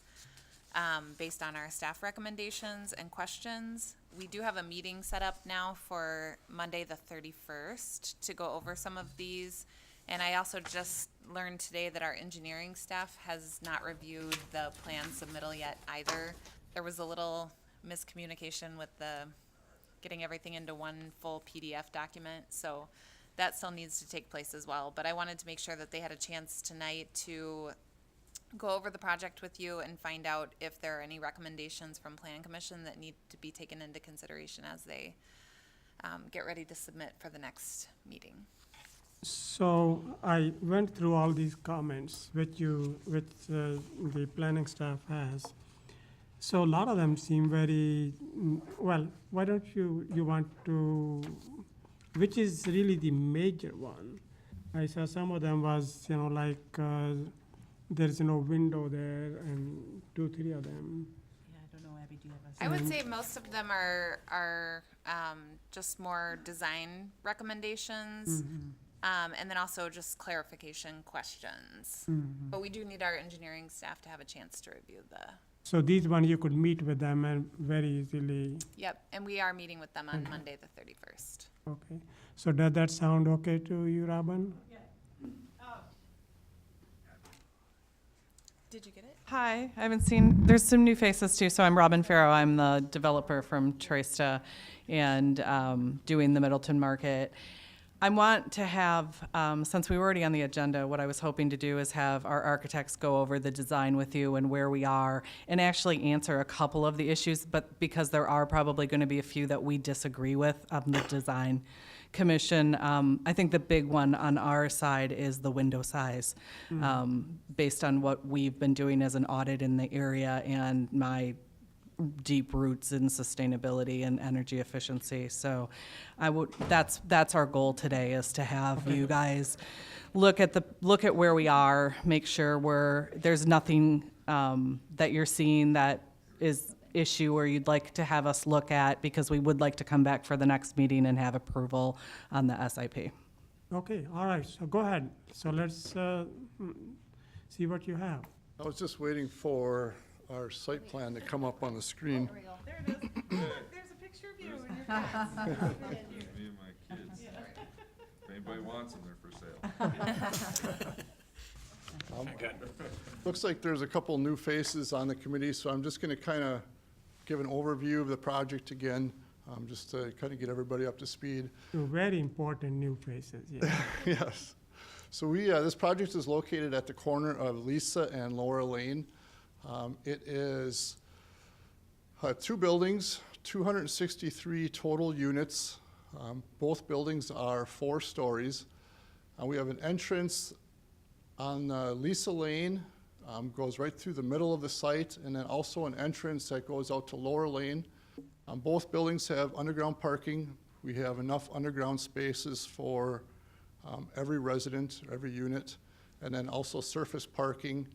based on our staff recommendations and questions. We do have a meeting set up now for Monday, the 31st, to go over some of these. And I also just learned today that our engineering staff has not reviewed the plan submittal yet either. There was a little miscommunication with getting everything into one full PDF document, so that still needs to take place as well. But I wanted to make sure that they had a chance tonight to go over the project with you and find out if there are any recommendations from Plan Commission that need to be taken into consideration as they get ready to submit for the next meeting. So I went through all these comments which the planning staff has. So a lot of them seem very, well, why don't you want to, which is really the major one? I saw some of them was, like, there's no window there and 2, 3 of them. Yeah, I don't know, Abby, do you have a? I would say most of them are just more design recommendations, and then also just clarification questions. But we do need our engineering staff to have a chance to review the. So these one you could meet with them and very easily, Yep, and we are meeting with them on Monday, the 31st. okay. So does that sound okay to you, Robin? Did you get it? Hi, I haven't seen, there's some new faces too. So I'm Robin Farrow. I'm the developer from Troista and doing the Middleton market. I want to have, since we were already on the agenda, what I was hoping to do is have our architects go over the design with you and where we are and actually answer a couple of the issues, but because there are probably going to be a few that we disagree with on the design commission. I think the big one on our side is the window size, based on what we've been doing as an audit in the area and my deep roots in sustainability and energy efficiency. So that's our goal today, is to have you guys look at where we are, make sure there's nothing that you're seeing that is issue or you'd like to have us look at, because we would like to come back for the next meeting and have approval on the SIP. Okay, all right, so go ahead. So let's see what you have. I was just waiting for our site plan to come up on the screen. There it is. There's a picture of you and your kids. Me and my kids. If anybody wants them, they're for sale. Looks like there's a couple new faces on the committee, so I'm just gonna kind of give an overview of the project again, just to kind of get everybody up to speed. Two very important new faces, yeah. Yes. So this project is located at the corner of Lisa and Laura Lane. It is two buildings, 263 total units. Both buildings are 4 stories. We have an entrance on Lisa Lane, goes right through the middle of the site, and then also an entrance that goes out to Laura Lane. Both buildings have underground parking. We have enough underground spaces for every resident, every unit, and then also surface parking.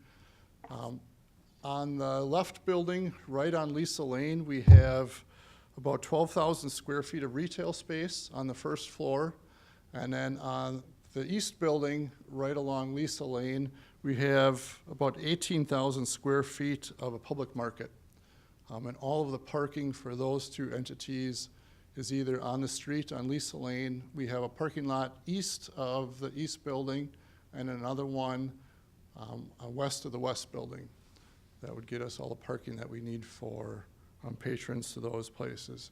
On the left building, right on Lisa Lane, we have about 12,000 square feet of retail space on the first floor. And then on the east building, right along Lisa Lane, we have about 18,000 square feet of a public market. And all of the parking for those two entities is either on the street on Lisa Lane. We have a parking lot east of the east building and another one west of the west building. That would get us all the parking that we need for patrons to those places.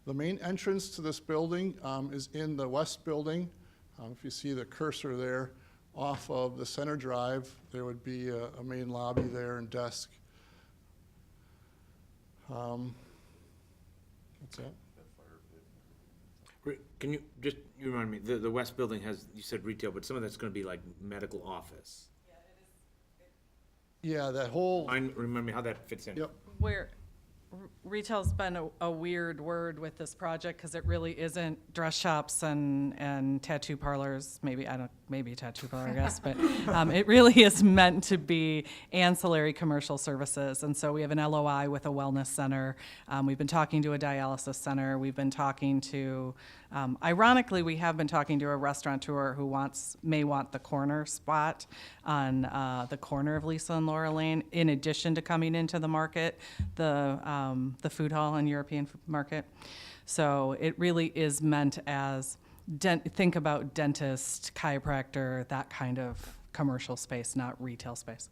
The main entrance to this building is in the west building. If you see the cursor there, off of the center drive, there would be a main lobby there and desk. What's that? Can you remind me, the west building has, you said retail, but some of that's gonna be like medical office. Yeah, that whole, Remind me how that fits in. yep. Where retail's been a weird word with this project, because it really isn't dress shops and tattoo parlors, maybe tattoo parlor, I guess, but it really is meant to be ancillary commercial services. And so we have an LOI with a wellness center. We've been talking to a dialysis center. We've been talking to, ironically, we have been talking to a restaurateur who may want the corner spot on the corner of Lisa and Laura Lane, in addition to coming into the market, the food hall and European market. So it really is meant as, think about dentist, chiropractor, that kind of commercial space, not retail space.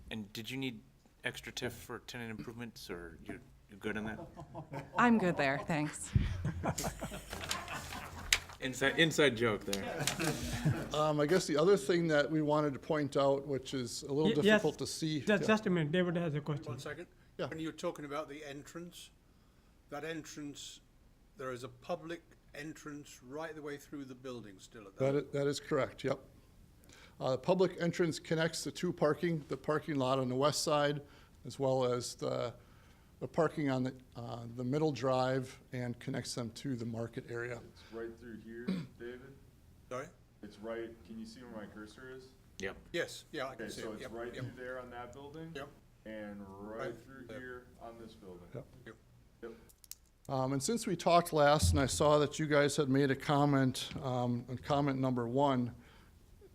And did you need extra TIF for tenant improvements, or you're good on that? I'm good there, thanks. Inside joke there. I guess the other thing that we wanted to point out, which is a little Yes. difficult to see. Just a minute, David has a question. 1 second. Yeah. When you're talking about the entrance, that entrance, there is a public entrance right the way through the building still at that. That is correct, yep. The public entrance connects the the parking lot on the west side, as well as the parking on the middle drive, and connects them to the market area. It's right through here, David. Sorry? It's right, can you see where my cursor is? Yep. Yes, yeah, I can Okay, see so it. it's Yep, right yep, through there on that building? Yep. and right through here on this building. Yep. Yep. And since we talked last, and I saw that you guys had made a comment, on comment number 1,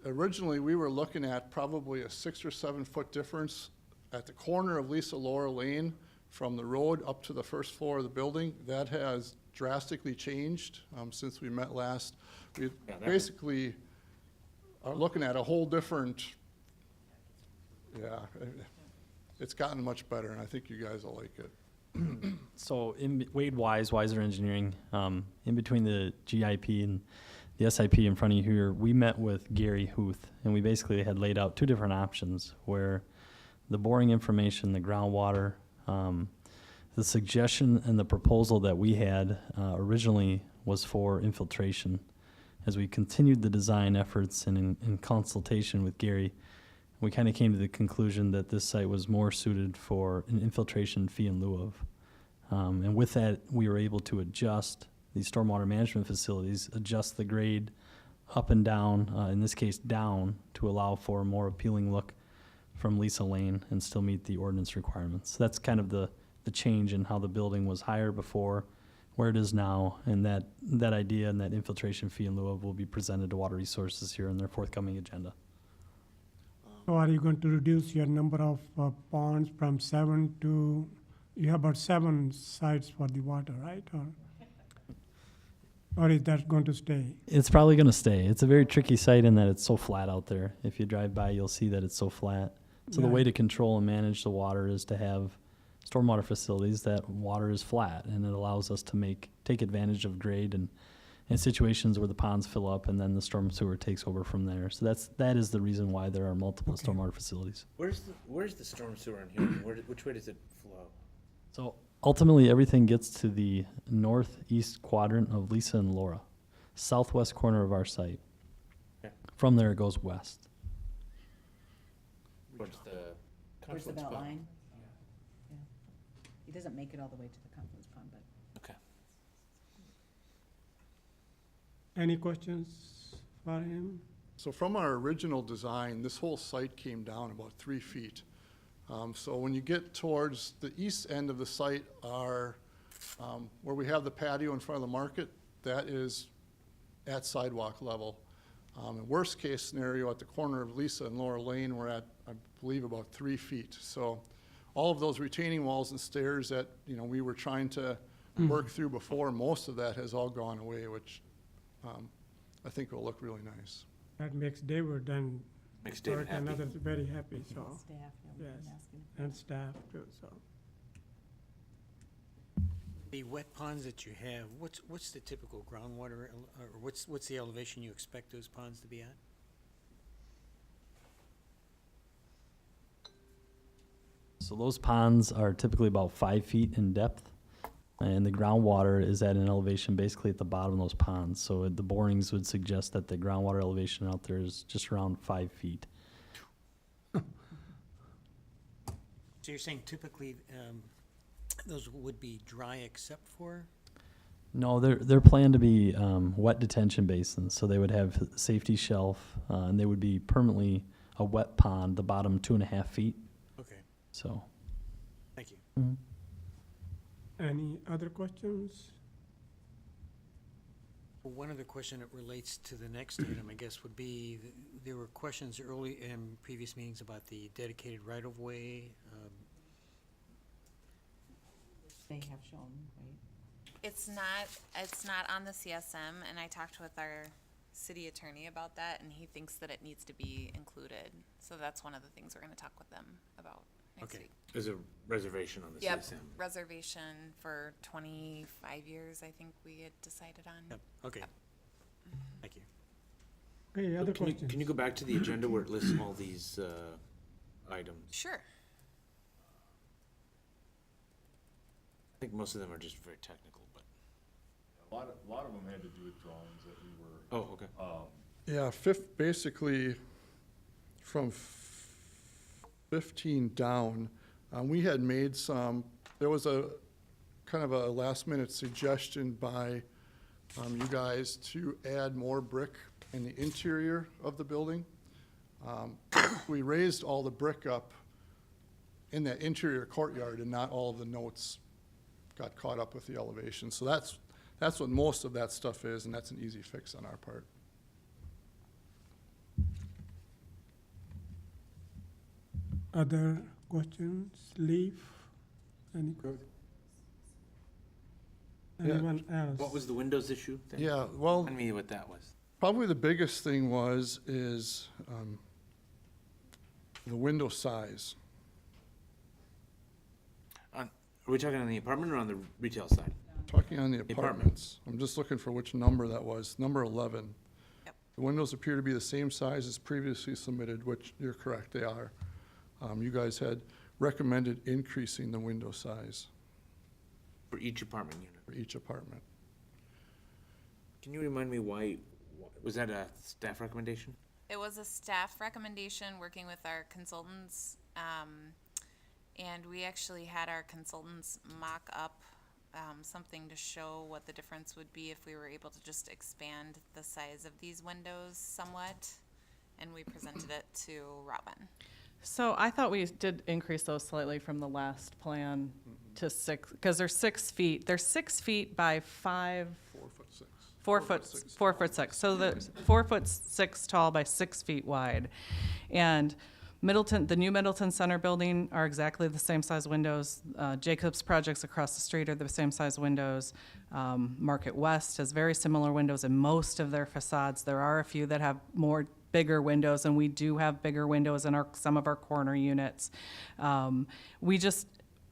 originally, we were looking at probably a 6 or 7 foot difference at the corner of Lisa Laura Lane from the road up to the first floor of the building. That has drastically changed since we met last. We basically are looking at a whole different, yeah, it's gotten much better, and I think you guys will like it. So Wade Wise, Wiser Engineering, in between the GIP and the SIP in front of you here, we met with Gary Huth, and we basically had laid out 2 different options where the boring information, the groundwater, the suggestion and the proposal that we had originally was for infiltration. As we continued the design efforts and in consultation with Gary, we kind of came to the conclusion that this site was more suited for an infiltration fee in lieu of. And with that, we were able to adjust the stormwater management facilities, adjust the grade up and down, in this case down, to allow for a more appealing look from Lisa Lane and still meet the ordinance requirements. So that's kind of the change in how the building was higher before, where it is now, and that idea and that infiltration fee in lieu of will be presented to Water Resources here in their forthcoming agenda. So are you going to reduce your number of ponds from 7 to, you have about 7 sites for the water, right? Or is that going to stay? It's probably going to stay. It's a very tricky site in that it's so flat out there. If you drive by, you'll see that it's so flat. So the Yeah. way to control and manage the water is to have stormwater facilities that water is flat, and it allows us to take advantage of grade and situations where the ponds fill up and then the storm sewer takes over from there. So that is the reason why there are multiple stormwater facilities. Where's the storm sewer in here? Which way does it flow? So ultimately, everything gets to the northeast quadrant of Lisa and Laura, southwest corner of our site. Okay. From there, it goes west. Towards the Where's the confluence belt pond. line? Yeah. He doesn't make it all the way to the confluence pond, but. Okay. Any questions for him? So from our original design, this whole site came down about 3 feet. So when you get towards the east end of the site are, where we have the patio in front of the market, that is at sidewalk level. In worst case scenario, at the corner of Lisa and Laura Lane, we're at, I believe, about 3 feet. So all of those retaining walls and stairs that, we were trying to work through before, most of that has all gone away, which I think will look really nice. That makes David and Makes David Bert and happy. others very happy, so, Staff, yeah, we've been yes. asking. and staff too, so. The wet ponds that you have, what's the typical groundwater, or what's the elevation you expect those ponds to be at? So those ponds are typically about 5 feet in depth, and the groundwater is at an elevation basically at the bottom of those ponds. So the borings would suggest that the groundwater elevation out there is just around 5 feet. So you're saying typically, those would be dry except for? No, they're planned to be wet detention basins, so they would have safety shelf, and they would be permanently a wet pond, the bottom 2.5 feet. Okay, So. thank you. Mhm. Any other questions? Well, one other question that relates to the next item, I guess, would be, there were questions early in previous meetings about the dedicated right-of-way. They have shown, right? It's not on the CSM, and I talked with our city attorney about that, and he thinks that it needs to be included. So that's one of the things we're gonna talk with them about next Okay. week. There's a reservation on the Yep, CSM. reservation for 25 years, I think we had decided on. Yep, okay. Thank you. Okay, other Can you, questions? can you go back to the agenda where it lists all these items? Sure. I think most of them are just very technical, but. A lot of them had to do with drawings that we were, Oh, okay. Yeah, basically, from 15 down, we had made there was a kind of a last-minute suggestion by you guys to add more brick in the interior of the building. We raised all the brick up in that interior courtyard, and not all of the notes got caught up with the elevation. So that's what most of that stuff is, and that's an easy fix on our part. Other questions? Leaf? Any? Good. Anyone else? What was the Windows issue? then? Yeah, well, Remind me what that was. probably the biggest thing is the window size. Are we talking on the apartment or on the retail side? Talking on the Apartment. apartments, I'm just looking for which number that was, number 11. Yep. The windows appear to be the same size as previously submitted, which you're correct, they are. You guys had recommended increasing the window size For each apartment unit? for each apartment. Can you remind me why, was that a staff recommendation? It was a staff recommendation working with our consultants, and we actually had our consultants mock up something to show what the difference would be if we were able to just expand the size of these windows somewhat, and we presented it to Robin. So I thought we did increase those slightly from the last plan to 6, because they're 6 feet. They're 6 feet by 5, 4'6". 4'6". So the 4'6" tall by 6 feet wide. And Middleton, the new Middleton Center building are exactly the same size windows. Jacobs projects across the street are the same size windows. Market West has very similar windows in most of their facades. There are a few that have bigger windows, and we do have bigger windows in some of our corner units.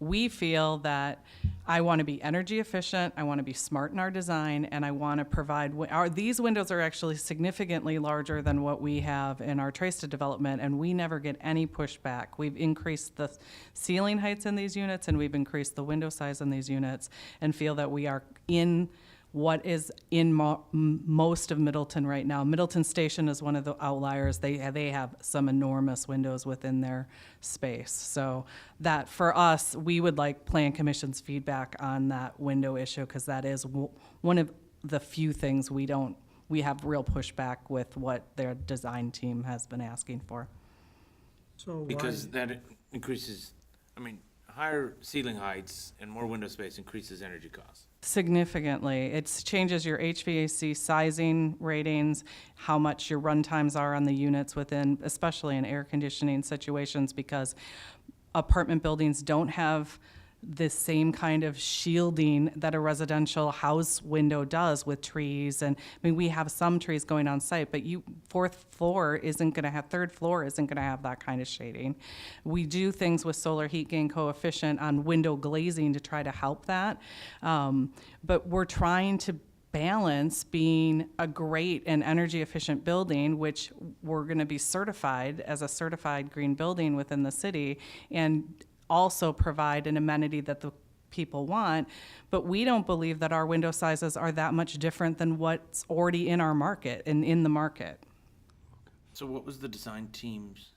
We feel that I want to be energy efficient, I want to be smart in our design, and I want to provide, these windows are actually significantly larger than what we have in our Traced development, and we never get any pushback. We've increased the ceiling heights in these units, and we've increased the window size in these units, and feel that we are in what is in most of Middleton right now. Middleton Station is one of the outliers. They have some enormous windows within their space. So that, for us, we would like Plan Commission's feedback on that window issue, because that is one of the few things we have real pushback with what their design team has been asking for. So why? Because that increases, higher ceiling heights and more window space increases energy costs. Significantly. It changes your HVAC sizing ratings, how much your run times are on the units within, especially in air conditioning situations, because apartment buildings don't have the same kind of shielding that a residential house window does with trees. And we have some trees going on site, but third floor isn't going to have that kind of shading. We do things with solar heat gain coefficient on window glazing to try to help that. But we're trying to balance being a great and energy efficient building, which we're going to be certified as a certified green building within the city, and also provide an amenity that the people want. But we don't believe that our window sizes are that much different than what's already in our market and in the market. So what was the design team's,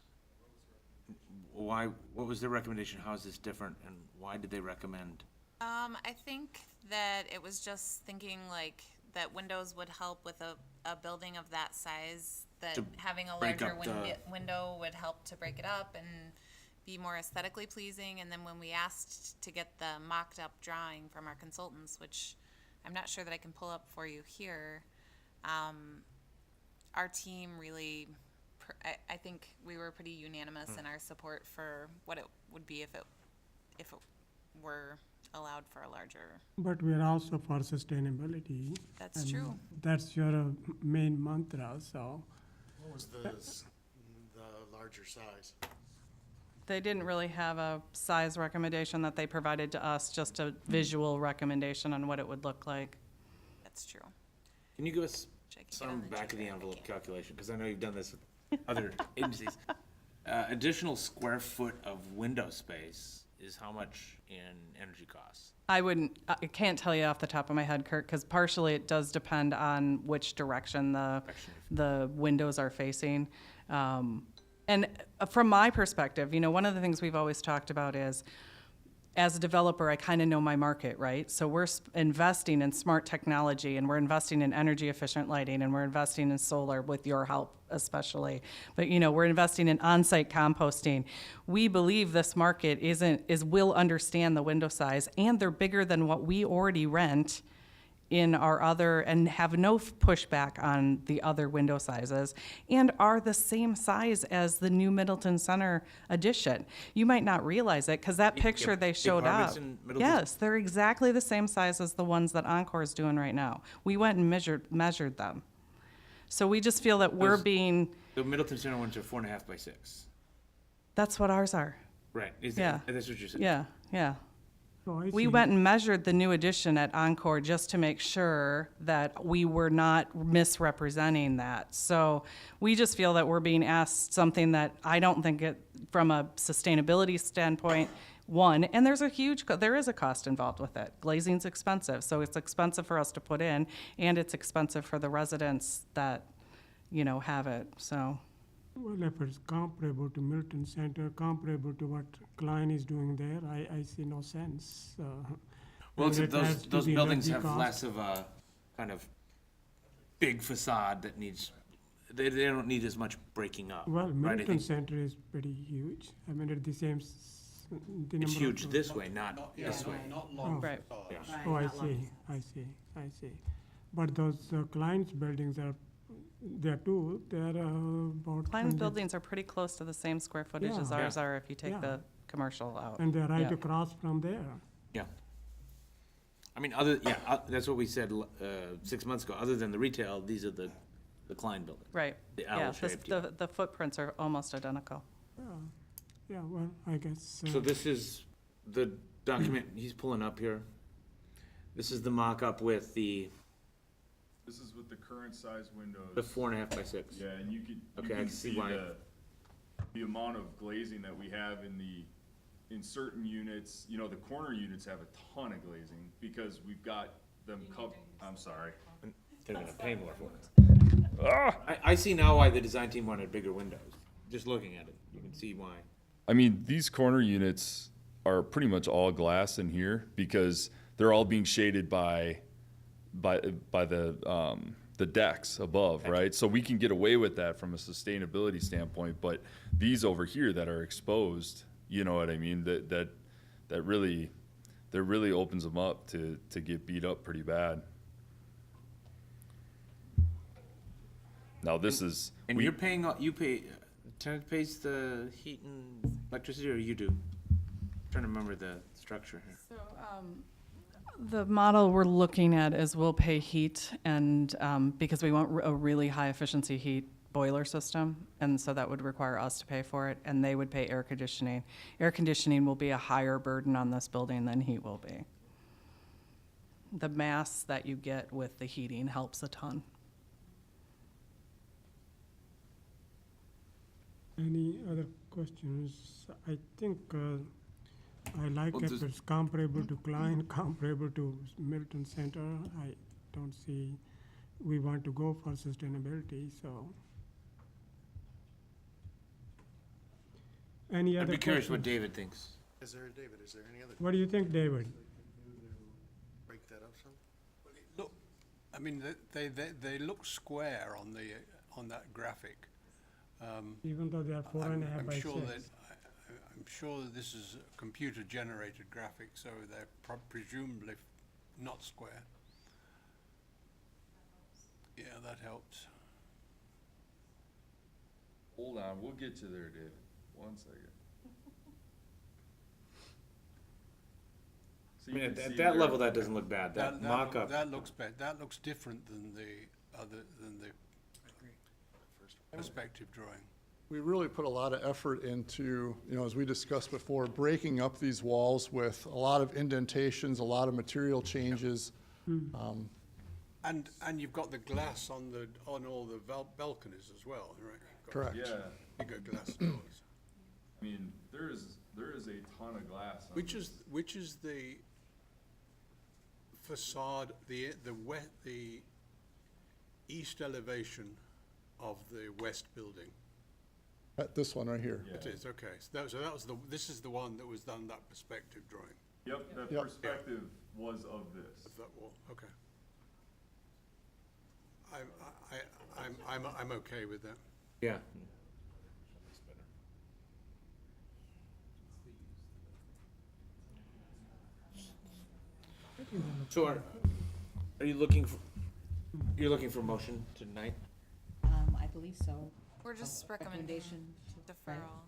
what was their recommendation? How is this different, and why did they recommend? I think that it was just thinking like that windows would help with a building of that size, that To having a break larger up the- window would help to break it up and be more aesthetically pleasing. And then when we asked to get the mocked up drawing from our consultants, which I'm not sure that I can pull up for you here, our team really, I think we were pretty unanimous in our support for what it would be if it were allowed for a larger. But we're also for sustainability. That's and true. That's your main mantra, so. What was the larger size? They didn't really have a size recommendation that they provided to us, just a visual recommendation on what it would look like. That's true. Can you give us Which I can get some on the back of the GIS. envelope calculation, because I know you've done this with other agencies. Additional square foot of window space is how much in energy costs? I can't tell you off the top of my head, Kurt, because partially it does depend on which direction the windows are facing. And from my perspective, one of the things we've always talked about is as a developer, I kind of know my market, right? So we're investing in smart technology, and we're investing in energy efficient lighting, and we're investing in solar with your help especially. But, you know, we're investing in on-site composting. We believe this market will understand the window size, and they're bigger than what we already rent in our other, and have no pushback on the other window sizes, and are the same size as the new Middleton Center addition. You might not realize it, because that picture they showed up. apartments in Middleton? Yes, they're exactly the same size as the ones that Encore is doing right now. We went and measured them. So we just feel that we're Those- being, The Middleton Center ones are 4.5 by 6. that's what ours are. Right, Yeah. that's what you're saying? Yeah, yeah. So I We see- went and measured the new addition at Encore just to make sure that we were not misrepresenting that. So we just feel that we're being asked something that I don't think from a sustainability standpoint, one, and there is a cost involved with it. Glazing's expensive, so it's expensive for us to put in, and it's expensive for the residents that, you know, have it, so. Well, if it's comparable to Milton Center, comparable to what Klein is doing there, I see no sense. Well, And except it has to those be buildings energy have cost. less of a kind of big facade that needs, they don't need as much breaking up. Well, right? I Milton think Center is pretty huge. I mean, it's the same, the It's number of. huge this way, not this way. Not long Right. facades. Yeah. Right, Oh, I not long. see. But those Klein's buildings are, they're about. Klein's 100 buildings are pretty close to the same square footage as Yeah. ours are if you take Yeah. the commercial out. And they're right Yeah. across from there. Yeah. I mean, that's what we said 6 months ago. Other than the retail, these are the Klein buildings. Right, The yeah, owl-shaped, yeah. the footprints are almost identical. Yeah, well, I guess. So this is the document he's pulling up here. This is the mock-up with the This is with the current size windows. 4.5 by 6. Yeah, and you could, Okay, you I can see see why. the amount of glazing that we have in certain units. You know, the corner units have a ton of glazing because we've got them I'm sorry. They're gonna pay more for it. I see now why the design team wanted bigger windows. Just looking at it, you can see why. I mean, these corner units are pretty much all glass in here because they're all being shaded by the decks above, right? So we can get away with that from a sustainability standpoint, but these over here that are exposed, you know what I mean? That really opens them up to get beat up pretty bad. Now this is And you pay, tenant pays the heat and electricity, or you do? Trying to remember the structure here. So, the model we're looking at is we'll pay heat and, because we want a really high efficiency heat boiler system, and so that would require us to pay for it, and they would pay air conditioning. Air conditioning will be a higher burden on this building than heat will be. The mass that you get with the heating helps a ton. Any other questions? I think I like Well, if this- it's comparable to Klein, comparable to Milton Center. I don't see, we want to go for sustainability, so. Any I'd other be curious what questions? David thinks. Is there any other, What do you think, David? break that up some? Look, I mean, they look square on that graphic. Even though they are 4.5 by 6. I'm sure that this is a computer-generated graphic, so they're presumably not square. Yeah, that helps. Hold on, we'll get you there, David. 1 second. So I you mean, can at see that there- level, that doesn't look bad. That mock-up. That looks better. That looks different than the perspective drawing. We really put a lot of effort into, as we discussed before, breaking up these walls with a lot of indentations, a lot of material changes. And you've got the glass on all the balconies as well, right? Correct. Yeah, Bigger glass doors. I mean, there is a ton of glass. on Which this. is the facade, the east elevation of the west building? This one right here. Yeah. It is, okay. So that was this is the one that was done, that perspective drawing. Yep, that Yep. perspective was of this. Of that wall, okay. I'm okay with that. Yeah. So are you looking for, you're looking for motion tonight? I believe so. We're just recommending Recommendation to- right? deferral.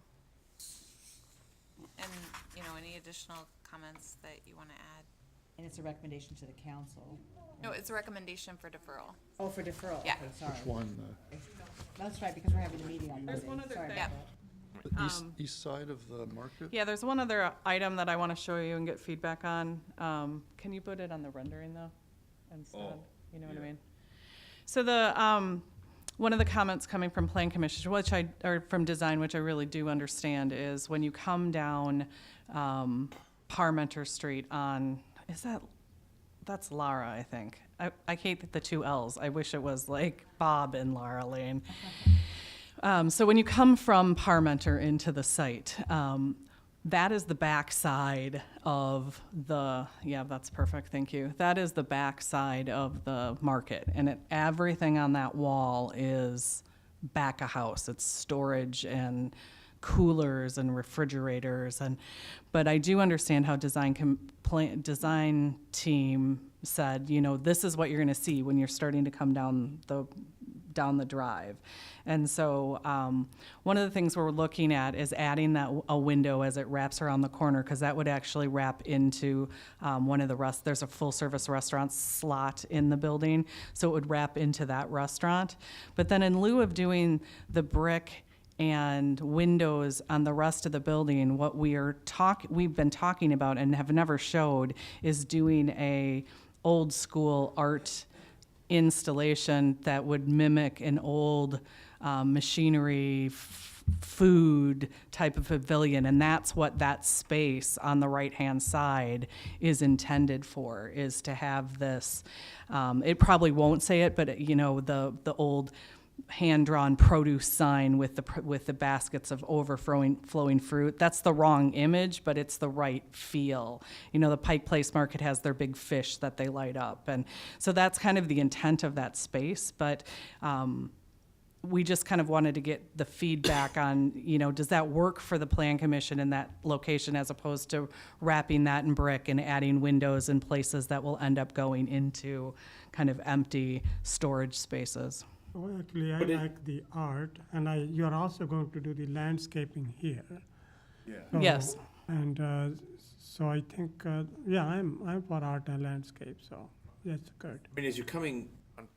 And, you know, any additional comments that you want to add? And it's a recommendation to the council. No, it's a recommendation for deferral. Oh, for deferral, Yeah. okay, sorry. Which one? That's right, because we're having a meeting on Monday. There's one other Sorry thing. about Yeah. that. The east side of the market? Yeah, there's one other item that I want to show you and get feedback on. Can you put it on the rendering though, instead? Oh, You know what I yeah. mean? So the, one of the comments coming from Plan Commission, or from design, which I really do understand, is when you come down, Parmenter Street on, that's Lara, I think. I hate the two L's. I wish it was like Bob and Lara Lane. So when you come from Parmenter into the site, that is the back side of yeah, that's perfect, thank you. That is the back side of the market, and everything on that wall is back of house. It's storage and coolers and refrigerators, but I do understand how design team said, you know, this is what you're gonna see when you're starting to come down the drive. And so one of the things we're looking at is adding a window as it wraps around the corner, because that would actually wrap into one of the there's a full-service restaurant slot in the building, so it would wrap into that restaurant. But then in lieu of doing the brick and windows on the rest of the building, what we've been talking about and have never showed is doing a old school art installation that would mimic an old machinery, food type of pavilion, and that's what that space on the right-hand side is intended for, is to have this, it probably won't say it, but you know, the old hand-drawn produce sign with the baskets of flowing fruit. That's the wrong image, but it's the right feel. You know, the Pike Place Market has their big fish that they light up, and so that's kind of the intent of that space. But we just kind of wanted to get the feedback on, you know, does that work for the Plan Commission in that location, as opposed to wrapping that in brick and adding windows in places that will end up going into kind of empty storage spaces. Oh, actually, I But it- like the art, and you're also going to do the landscaping here. Yeah. So- Yes. And so I think, yeah, I'm for art and landscape, so that's good. I mean, as you're coming on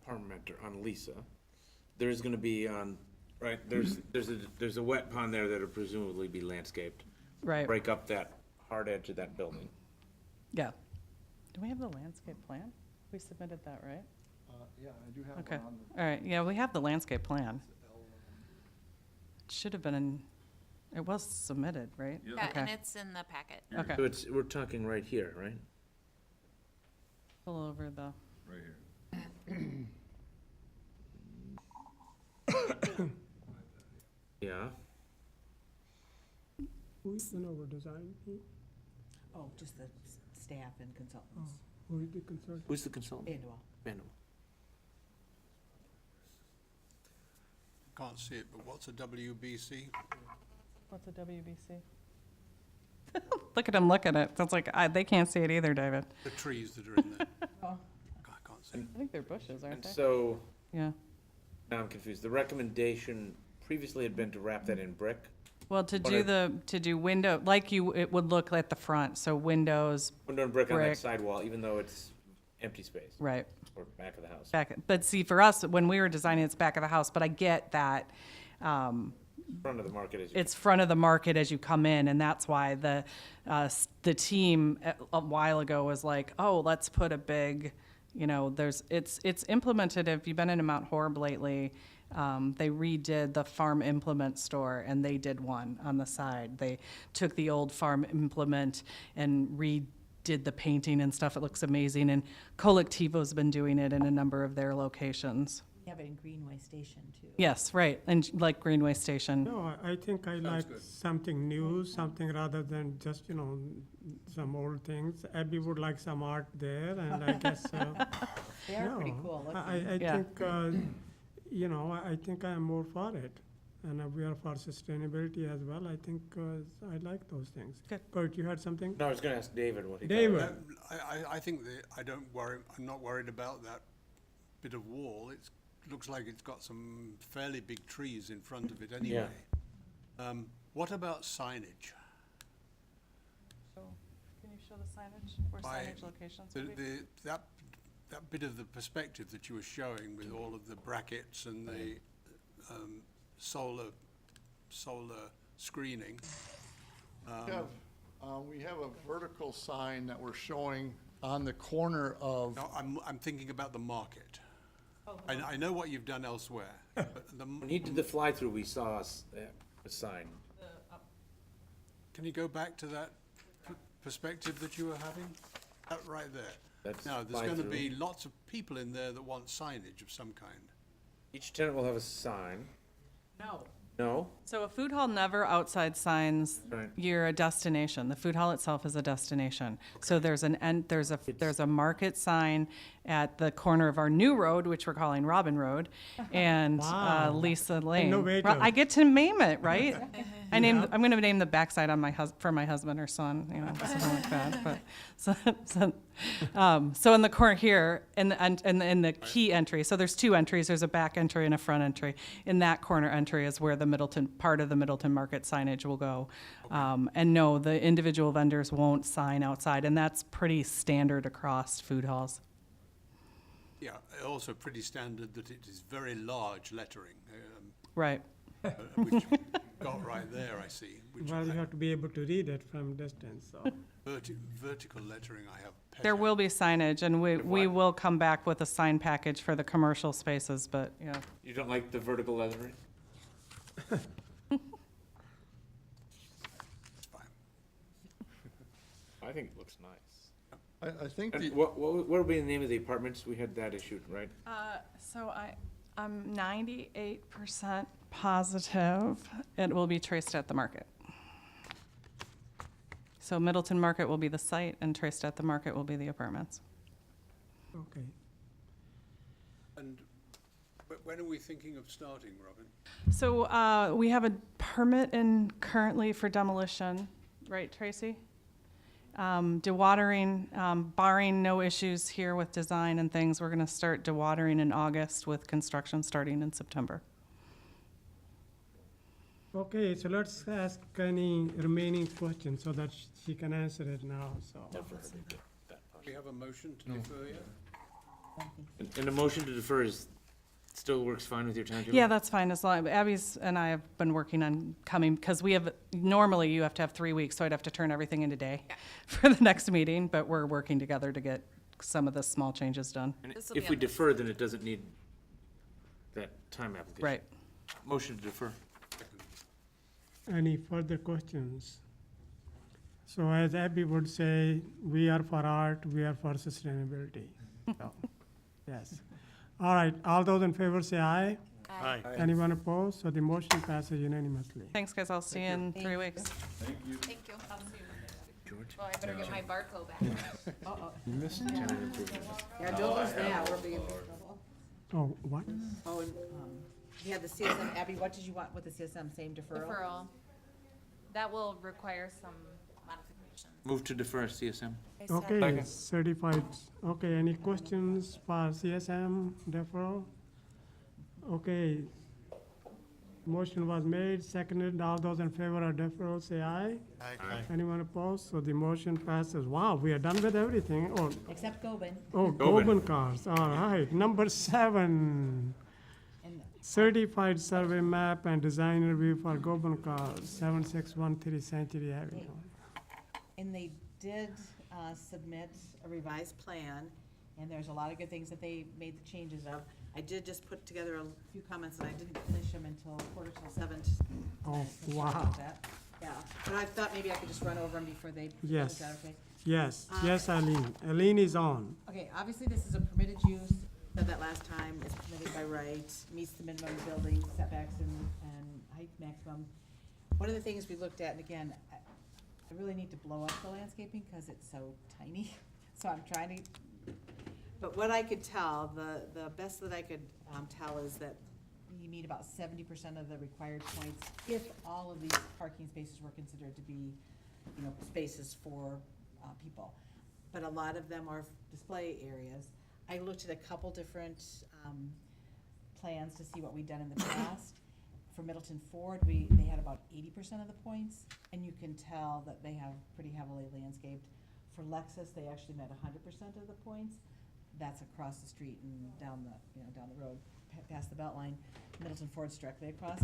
Parmenter, on Lisa, there's gonna be right, there's a wet pond there that'll presumably be landscaped. Right. Break up that hard edge of that building. Yeah. Do we have the landscape plan? We submitted that, right? Yeah, I do have Okay, all right, yeah, we have the landscape plan. It should have been it was submitted, right? Yep. Yeah, Okay. and it's in the packet. Okay. So we're talking right here, right? Pull over the, Right here. Yeah. Who's in our design team? Oh, just the staff and consultants. Who is the consultant? Who's the consultant? Annual. Manuel. Can't see it, but what's a WBC? what's a WBC? Look at them look at it. That's like, they can't see it either, David. The trees that are in there. Oh. I can't see. I think they're bushes, aren't And they? so, Yeah. now I'm confused. The recommendation previously had been to wrap that in brick. Well, to Whatever. do window, like it would look at the front, so windows, Window and brick on that Brick. sidewall, even though it's empty space, right. or back of the house. But see, for us, when we were designing, it's back of the house, but I get that, Front of the market is. it's front of the market as you come in, and that's why the team a while ago was like, oh, let's put a big, you know, it's implemented. If you've been into Mount Horeb lately, they redid the farm implement store, and they did one on the side. They took the old farm implement and redid the painting and stuff. It looks amazing, and Colectivo's been doing it in a number of their locations. You have it in Greenway Station too. Yes, right, and like Greenway Station. No, I think I like good. something new, something rather than just, some old things. Abby would like some art there, and I guess, They are pretty no, cool looking. I Yeah. think, I think I am more for it. And we are for sustainability as well. I think I like those things. Good. Kurt, you had something? No, I was gonna ask David what he thought. David. I think that I'm not worried about that bit of wall. It looks like it's got some fairly big trees in front of it anyway. What about signage? So, can you show the signage, where By signage locations The, would be? that bit of the perspective that you were showing with all of the brackets and the solar screening. We have a vertical sign that we're showing on the corner of, No, I'm thinking about the market. I know what you've done elsewhere, but When he did the fly-through, we saw a sign. can you go back to that perspective that you were having? That right there. That's Now, there's going to fly-through. be lots of people in there that want signage of some kind. Each tenant will have a sign. No. No? So a food hall never outside signs, Right. you're a destination. The food hall itself is a destination. So there's there's a market sign at the corner of our new road, which we're calling Robin Road, and Wow. Lisa Lane. Innovative. I get to name it, right? I'm gonna name the backside on for my husband or son, something like that, but, so in the corner here, in the key entry, so there's two entries, there's a back entry and a front entry. In that corner entry is where part of the Middleton Market signage will go. And no, the individual vendors won't sign outside, and that's pretty standard across food halls. Yeah, also pretty standard that it is very large lettering, Right. which you've got right there, I see. Which Well, you have to be able to read it from distance, so. vertical lettering I have. There will be signage, and we will come back with a sign package for the commercial spaces, but, yeah. You don't like the vertical lettering? I think it looks nice. I think And the, what will be the name of the apartments? We had that issued, right? So I'm 98% positive it will be traced at the market. So Middleton Market will be the site, and traced at the market will be the apartments. Okay. And when are we thinking of starting, Robin? So we have a permit in currently for demolition, right, Tracy? Dewatering, barring no issues here with design and things, we're gonna start dewatering in August with construction starting in September. Okay, so let's ask any remaining questions so that she can answer it now, so. Do we have a motion to defer yet? And the motion to defer still works fine with your timetable? Yeah, that's fine, as long, Abby's and I have been working on coming, because normally you have to have 3 weeks, so I'd have to turn everything into day for the next meeting, but we're working together to get some of the small changes done. And This will be if we on the- defer, then it doesn't need that time application. Right. Motion to defer. Any further questions? So as Abby would say, we are for art, we are for sustainability. So, yes. All right, all those in favor say aye. Aye. Anyone opposed? So the motion passes unanimously. Thanks, guys, I'll see you in 3 weeks. Thank you. George? Well, I better get my barcode back. You missed tenant improvements. Yeah, don't lose that, we're being in trouble. Oh, what? Oh, and, you had the CSM, Abby, what did you want with the CSM, same deferral? Deferral. That will require some modifications. Move to defer CSM. Okay, Second. certified. Okay, any questions for CSM deferral? Okay. Motion was made, seconded. All those in favor of deferral say aye. Aye. Anyone opposed? So the motion passes. Wow, we are done with everything. Oh, Except Goben. Goben cars. All right. Number 7. And Certified survey map and design review for Goben cars, 7613 Century Avenue. And they did submit a revised plan, and there's a lot of good things that they made the changes of. I did just put together a few comments, and I didn't finish them until 7:15. Oh, So sorry wow. about that. Yeah, but I thought maybe I could just run over them before they. Yes. Is that okay? Yes, yes, Eileen. Eileen is on. Okay, obviously, this is a permitted use said that last time, is permitted by right, meets the minimum building setbacks and height maximum. One of the things we looked at, and again, I really need to blow up the landscaping because it's so tiny, so I'm trying to, but what I could tell, the best that I could tell is that you meet about 70% of the required points if all of these parking spaces were considered to be, you know, spaces for people. But a lot of them are display areas. I looked at a couple different plans to see what we'd done in the past. For Middleton Ford, they had about 80% of the points, and you can tell that they have pretty heavily landscaped. For Lexus, they actually met 100% of the points. That's across the street and down the road, past the Beltline. Middleton Ford's directly across.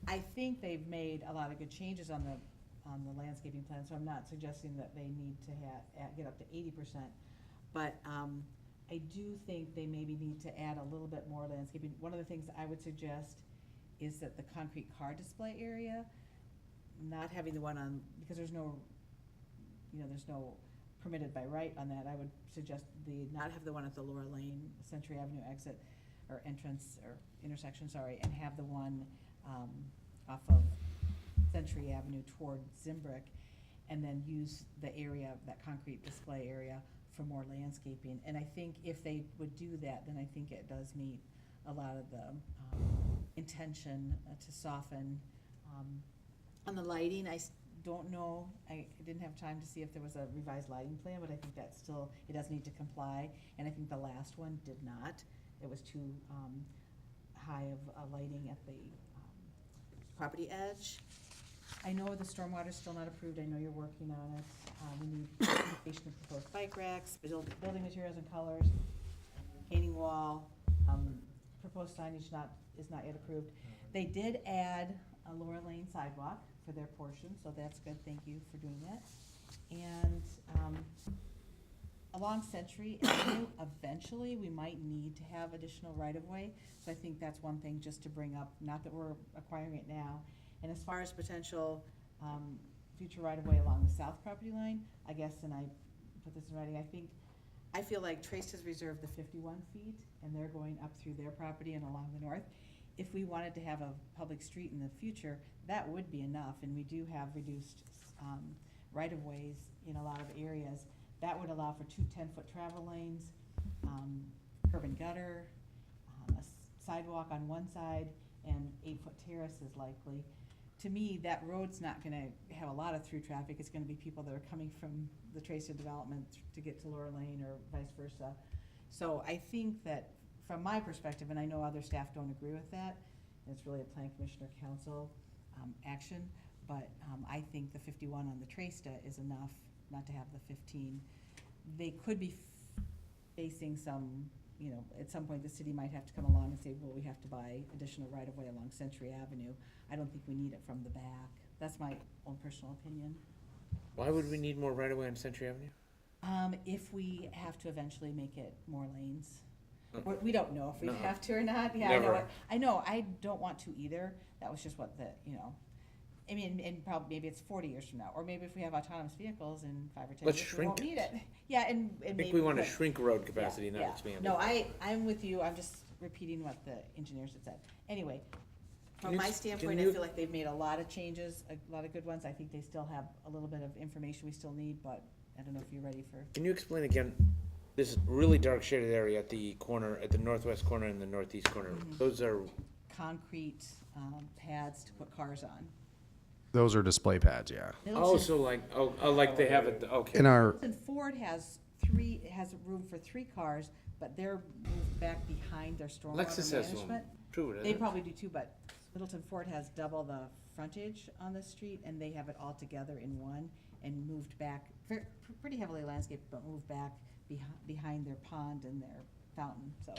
I think they've made a lot of good changes on the landscaping plan, so I'm not suggesting that they need to get up to 80%. But I do think they maybe need to add a little bit more landscaping. One of the things I would suggest is that the concrete car display area, not having the one on, because there's no permitted by right on that, I would suggest not have the one at the Laura Lane, Century Avenue exit, or entrance, or intersection, sorry, and have the one off of Century Avenue toward Zimbrick, and then use the area, that concrete display area, for more landscaping. And I think if they would do that, then I think it does meet a lot of the intention to soften. On the lighting, I don't know, I didn't have time to see if there was a revised lighting plan, but I think that still, it does need to comply, and I think the last one did not. It was too high of lighting at the property edge. I know the stormwater's still not approved, I know you're working on it. We need indication of proposed bike racks, building materials and colors, retaining wall, proposed signage is not yet approved. They did add a Laura Lane sidewalk for their portion, so that's good, thank you for doing that. And along Century Avenue, eventually, we might need to have additional right-of-way, so I think that's one thing just to bring up, not that we're acquiring it now. And as far as potential future right-of-way along the south property line, I guess, and I put this in writing, I feel like Trace has reserved the 51 feet, and they're going up through their property and along the north. If we wanted to have a public street in the future, that would be enough, and we do have reduced right-of-ways in a lot of areas. That would allow for 2 10-foot travel lanes, curb and gutter, a sidewalk on one side, and 8-foot terraces likely. To me, that road's not gonna have a lot of through traffic. It's gonna be people that are coming from the Tracer development to get to Laura Lane or vice versa. So I think that from my perspective, and I know other staff don't agree with that, and it's really a plan commissioner council action, but I think the 51 on the Tracesta is enough not to have the 15. They could be facing some, at some point the city might have to come along and say, well, we have to buy additional right-of-way along Century Avenue. I don't think we need it from the back. That's my own personal opinion. Why would we need more right-of-way on Century Avenue? If we have to eventually make it more lanes. We don't know if we No. have to or not. Yeah, Never. I know, I don't want to either. That was just what I mean, and probably, maybe it's 40 years from now, or maybe if we have autonomous vehicles in 5 or 10 Let's years, we shrink won't it. need it. Yeah, and I maybe think we want to could. shrink road capacity, not Yeah. expand it. No, I'm with you, I'm just repeating what the engineers had said. Anyway, from you my ex- standpoint, can I you- feel like they've made a lot of changes, a lot of good ones. I think they still have a little bit of information we still need, but I don't know if you're ready for. Can you explain again, this really dark shaded area at the corner, at the northwest corner and the northeast corner? Mhm. Those are, Concrete pads to put cars on. Those are display pads, yeah. oh, so like they have it, okay. In our, And Ford has room for 3 cars, but they're moved back behind their stormwater Lexus has one, management. true, They probably do too, but Middleton Ford has double the frontage on the street, and they have it all together in one, and moved back, pretty heavily landscaped, but moved back behind their pond and their fountain, so.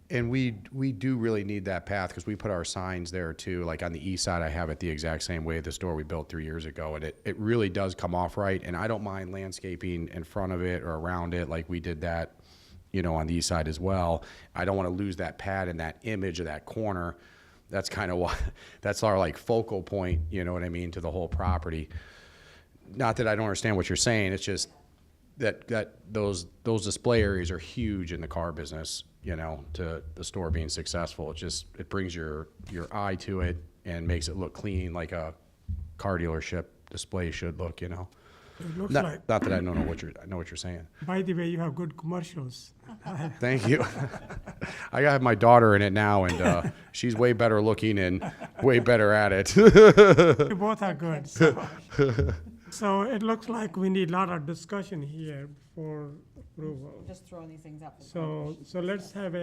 and we do really need that path because we put our signs there too. Like on the east side, I have it the exact same way, the store we built 3 years ago, and it really does come off right. And I don't mind landscaping in front of it or around it, like we did that, on the east side as well. I don't want to lose that pad and that image of that corner. That's kind of why, that's our like focal point, you know what I mean, to the whole property. Not that I don't understand what you're saying, it's just that those display areas are huge in the car business. you know, to the store being successful. It brings your eye to it and makes it look clean like a car dealership display should look, you know. It looks Not, like, not that I know what you're saying. by the way, you have good commercials. Thank you. I got my daughter in it now, and she's way better looking and way better at it. You both are good, so it looks like we need a lot of discussion here for approval. Just throwing these things up. for the So, conversation. so let's have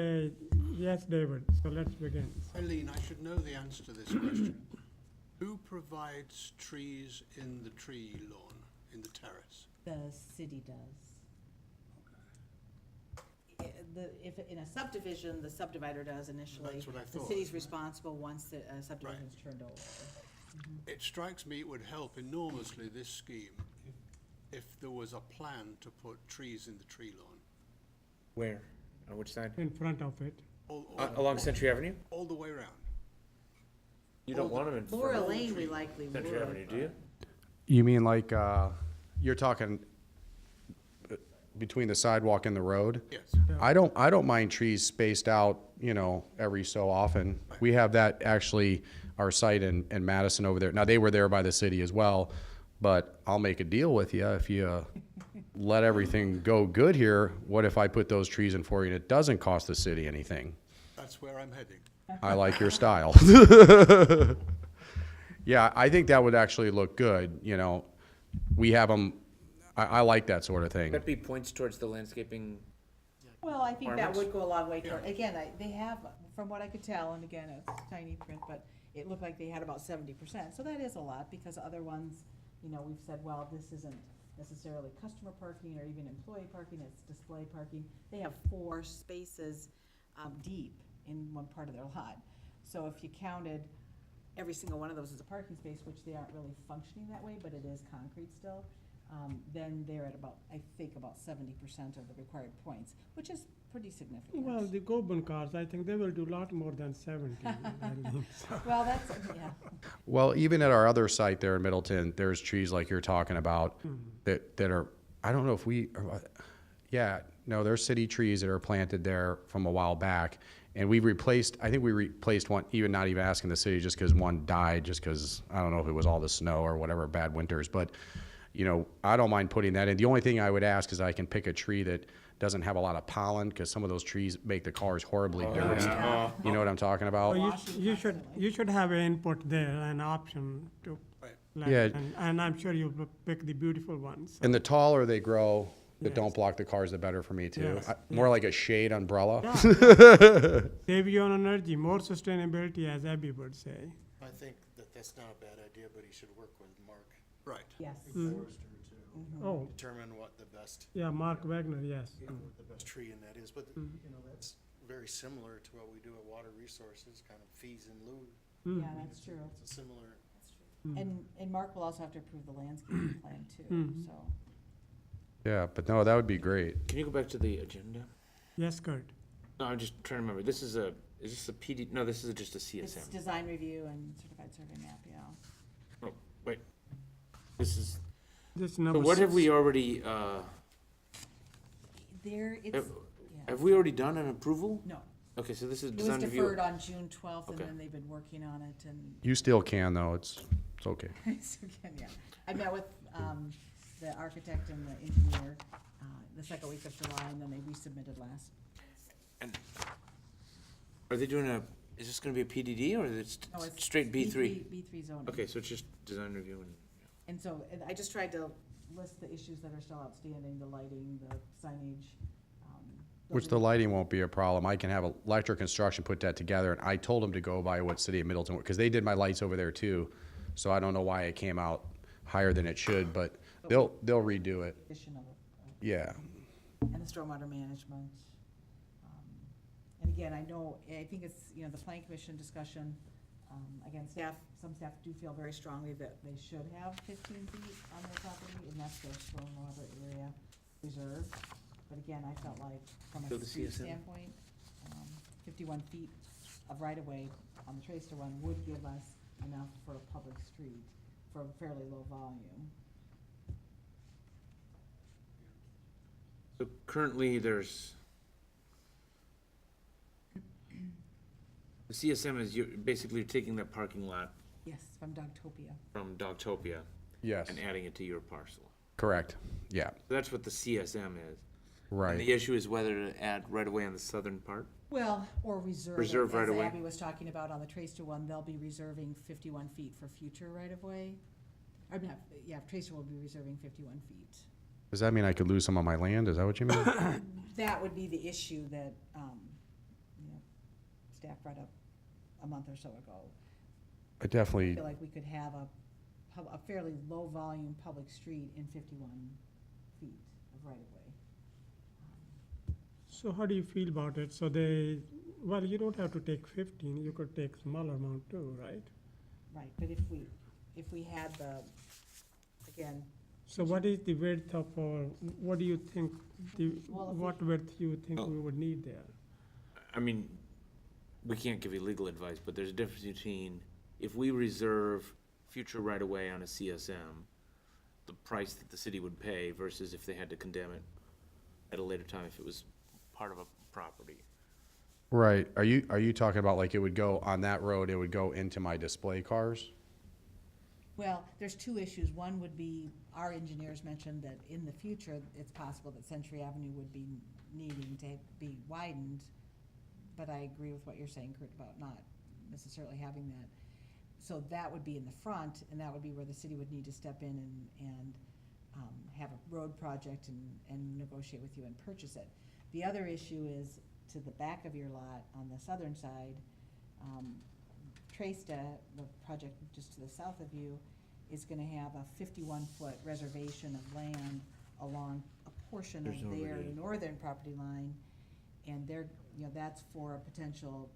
yes, David, so let's begin. Eileen, I should know the answer to this question. Who provides trees in the tree lawn, in the terrace? The city does. If, in a subdivision, the subdivider does initially. That's what I The thought. city's responsible once the subdivision's turned over. It strikes me it would help enormously, this scheme, if there was a plan to put trees in the tree lawn. Where? On which side? In front of it. Along Century Avenue? All the way around. You don't want them in front Laura of Lane, we likely Century would. Avenue, do you? You mean like you're talking between the sidewalk and the road? Yes. I don't mind trees spaced out, you know, every so often. We have that actually, our site in Madison over there. Now, they were there by the city as well, but I'll make a deal with you. If you let everything go good here, what if I put those trees in for you and it doesn't cost the city anything? That's where I'm heading. I like your style. Yeah, I think that would actually look good, you know. We have them, I like that sort of thing. That'd be points towards the landscaping. Well, I think that Requirements? would go a long way toward, again, they have, from what I could tell, and again, it's tiny print, but it looked like they had about 70%. So that is a lot, because other ones, you know, we've said, well, this isn't necessarily customer parking or even employee parking, it's display parking. They have 4 spaces deep in one part of their lot. So if you counted every single one of those as a parking space, which they aren't really functioning that way, but it is concrete still, then they're at about, I think, about 70% of the required points, which is pretty significant. Well, the Goban cars, I think they will do a lot more than 70. Eileen, so. Well, that's, yeah. Well, even at our other site there in Middleton, there's trees like you're talking about that are, I don't know if no, there's city trees that are planted there from a while back. And we replaced one, even not even asking the city, just because one died, just because, I don't know if it was all the snow or whatever, bad winters. But, you know, I don't mind putting that in. The only thing I would ask is I can pick a tree that doesn't have a lot of pollen, because some of those trees make the cars horribly dirty. You know what I'm talking about? Well, you should have an input there, an option to. Let, Yeah. and I'm sure you'll pick the beautiful ones. And the taller they grow, that Yes. don't block the cars, the better for me too. Yes. More like a shade umbrella. Save you on energy, more sustainability, as Abby would say. I think that that's not a bad idea, but he should work with Mark. Right. Yes. Forester to Oh, determine what the best, yeah, Mark Wagner, yes. the best tree in that is. But, you know, that's very similar to what we do at Water Resources, kind of fees in lieu. Yeah, that's true. It's a similar. And Mark will also have to approve the landscaping plan too, so. Yeah, but no, that would be great. Can you go back to the agenda? Yes, Kurt. No, I'm just trying to remember. Is this a PD? No, this is just a CSM. It's design review and certified survey map, yeah. Oh, wait. This is, This so number what have 6. we already, There, it's, have, yeah. have we already done an approval? No, Okay, so this is it was design review. deferred on June 12th, and Okay. then they've been working on it, and You still can though, it's okay. so again, yeah. I met with the architect and the engineer the second week of July, and then they resubmitted last. And are they doing is this gonna be a PDD or is it No, it's straight B3? B3 zoning. Okay, so it's just design review and, And so, and I just tried to list the issues that are still outstanding, the lighting, the signage. those Which are the lighting won't be a problem. I can have electric construction put that together, and I told them to go by what city of Middleton, because they did my lights over there too. So I don't know why it came out higher than it should, but they'll redo it. Addition of Yeah. and the stormwater management. And again, I think it's, you know, the planning commission discussion, again, some staff do feel very strongly that they should have 15 feet on their property, and that's their stormwater area reserve. But again, I felt like from So a the street CSM? standpoint, 51 feet of right-of-way on the Trace to one would give us enough for a public street for a fairly low volume. so currently there's The CSM is, you're basically taking that parking lot Yes, from Dogtopia. from Dogtopia Yes, and adding it to your parcel. correct. Yeah, So that's what the CSM is. And right. the issue is whether to add right away on the southern part. Well, or reserve it. Reserve right away. As Abby was talking about on the Tracer one, they'll be reserving 51 feet for future right-of-way. Or not, yeah, Tracer will be reserving 51 feet. Does that mean I could lose some of my land? Is that what you mean? That would be the issue that, staff brought up a month or so ago. I I definitely, feel like we could have a fairly low-volume public street in 51 feet of right-of-way. So how do you feel about it? So well, you don't have to take 15, you could take smaller amount too, right? Right, but if we had again, So what is the width of, what do you think, Well, if what width you think we would need there? I mean, we can't give you legal advice, but there's a difference between if we reserve future right-of-way on a CSM, the price that the city would pay versus if they had to condemn it at a later time if it was part of a property. right. Are you talking about like it would go on that road, it would go into my display cars? well, there's two issues. One would be, our engineers mentioned that in the future, it's possible that Century Avenue would be needing to be widened. But I agree with what you're saying, Kurt, about not necessarily having that. So that would be in the front, and that would be where the city would need to step in and have a road project and negotiate with you and purchase it. The other issue is to the back of your lot on the southern side, Tresta, the project just to the south of you, is gonna have a 51-foot reservation of land along a portion There's of their already- northern property line. And they're, that's for a potential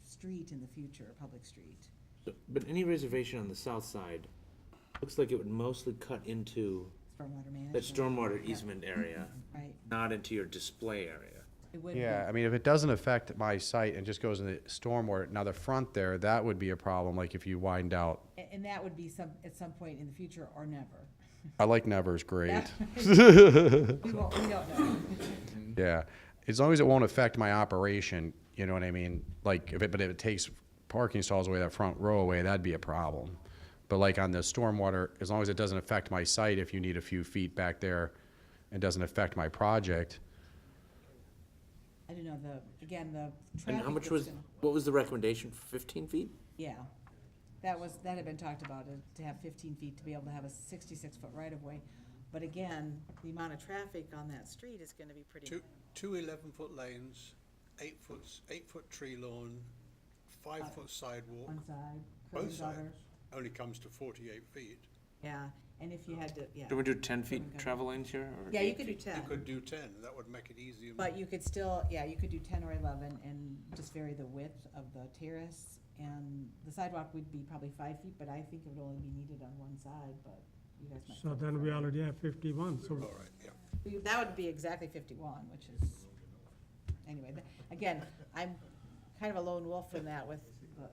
street in the future, a public street. So, but any reservation on the south side looks like it would mostly cut into Stormwater management. that stormwater Yeah. easement area, Right. not into your display area. It would be. Yeah, I mean, if it doesn't affect my site and just goes in the stormwater, now the front there, that would be a problem, like if you widened out. And that would be at some point in the future or never. I like never's great. We don't know. Yeah, as long as it won't affect my operation, you know what I mean? Like, if it takes parking stalls away, that front row away, that'd be a problem. But like on the stormwater, as long as it doesn't affect my site, if you need a few feet back there, and doesn't affect my project. I don't know, the traffic. And how much that's was, gonna- what was the recommendation, 15 feet? Yeah, that had been talked about, to have 15 feet to be able to have a 66-foot right-of-way. But again, the amount of traffic on that street is gonna be pretty. Two 11-foot lanes, 8-foot tree lawn, 5-foot sidewalk, One side, curb both sides, gutter. only comes to 48 feet. Yeah, and if you had to, yeah. Do we do 10 feet Okay. travel lanes here? Or Yeah, you 8 could do feet? 10. You could do 10, that would make it easier. But you could still, you could do 10 or 11 and just vary the width of the terrace. And the sidewalk would be probably 5 feet, but I think it would only be needed on one side, but you guys might. So feel then we differently. already have 51, so All right, yeah. That would be exactly 51, which is, anyway, again, I'm kind of a lone wolf in that with the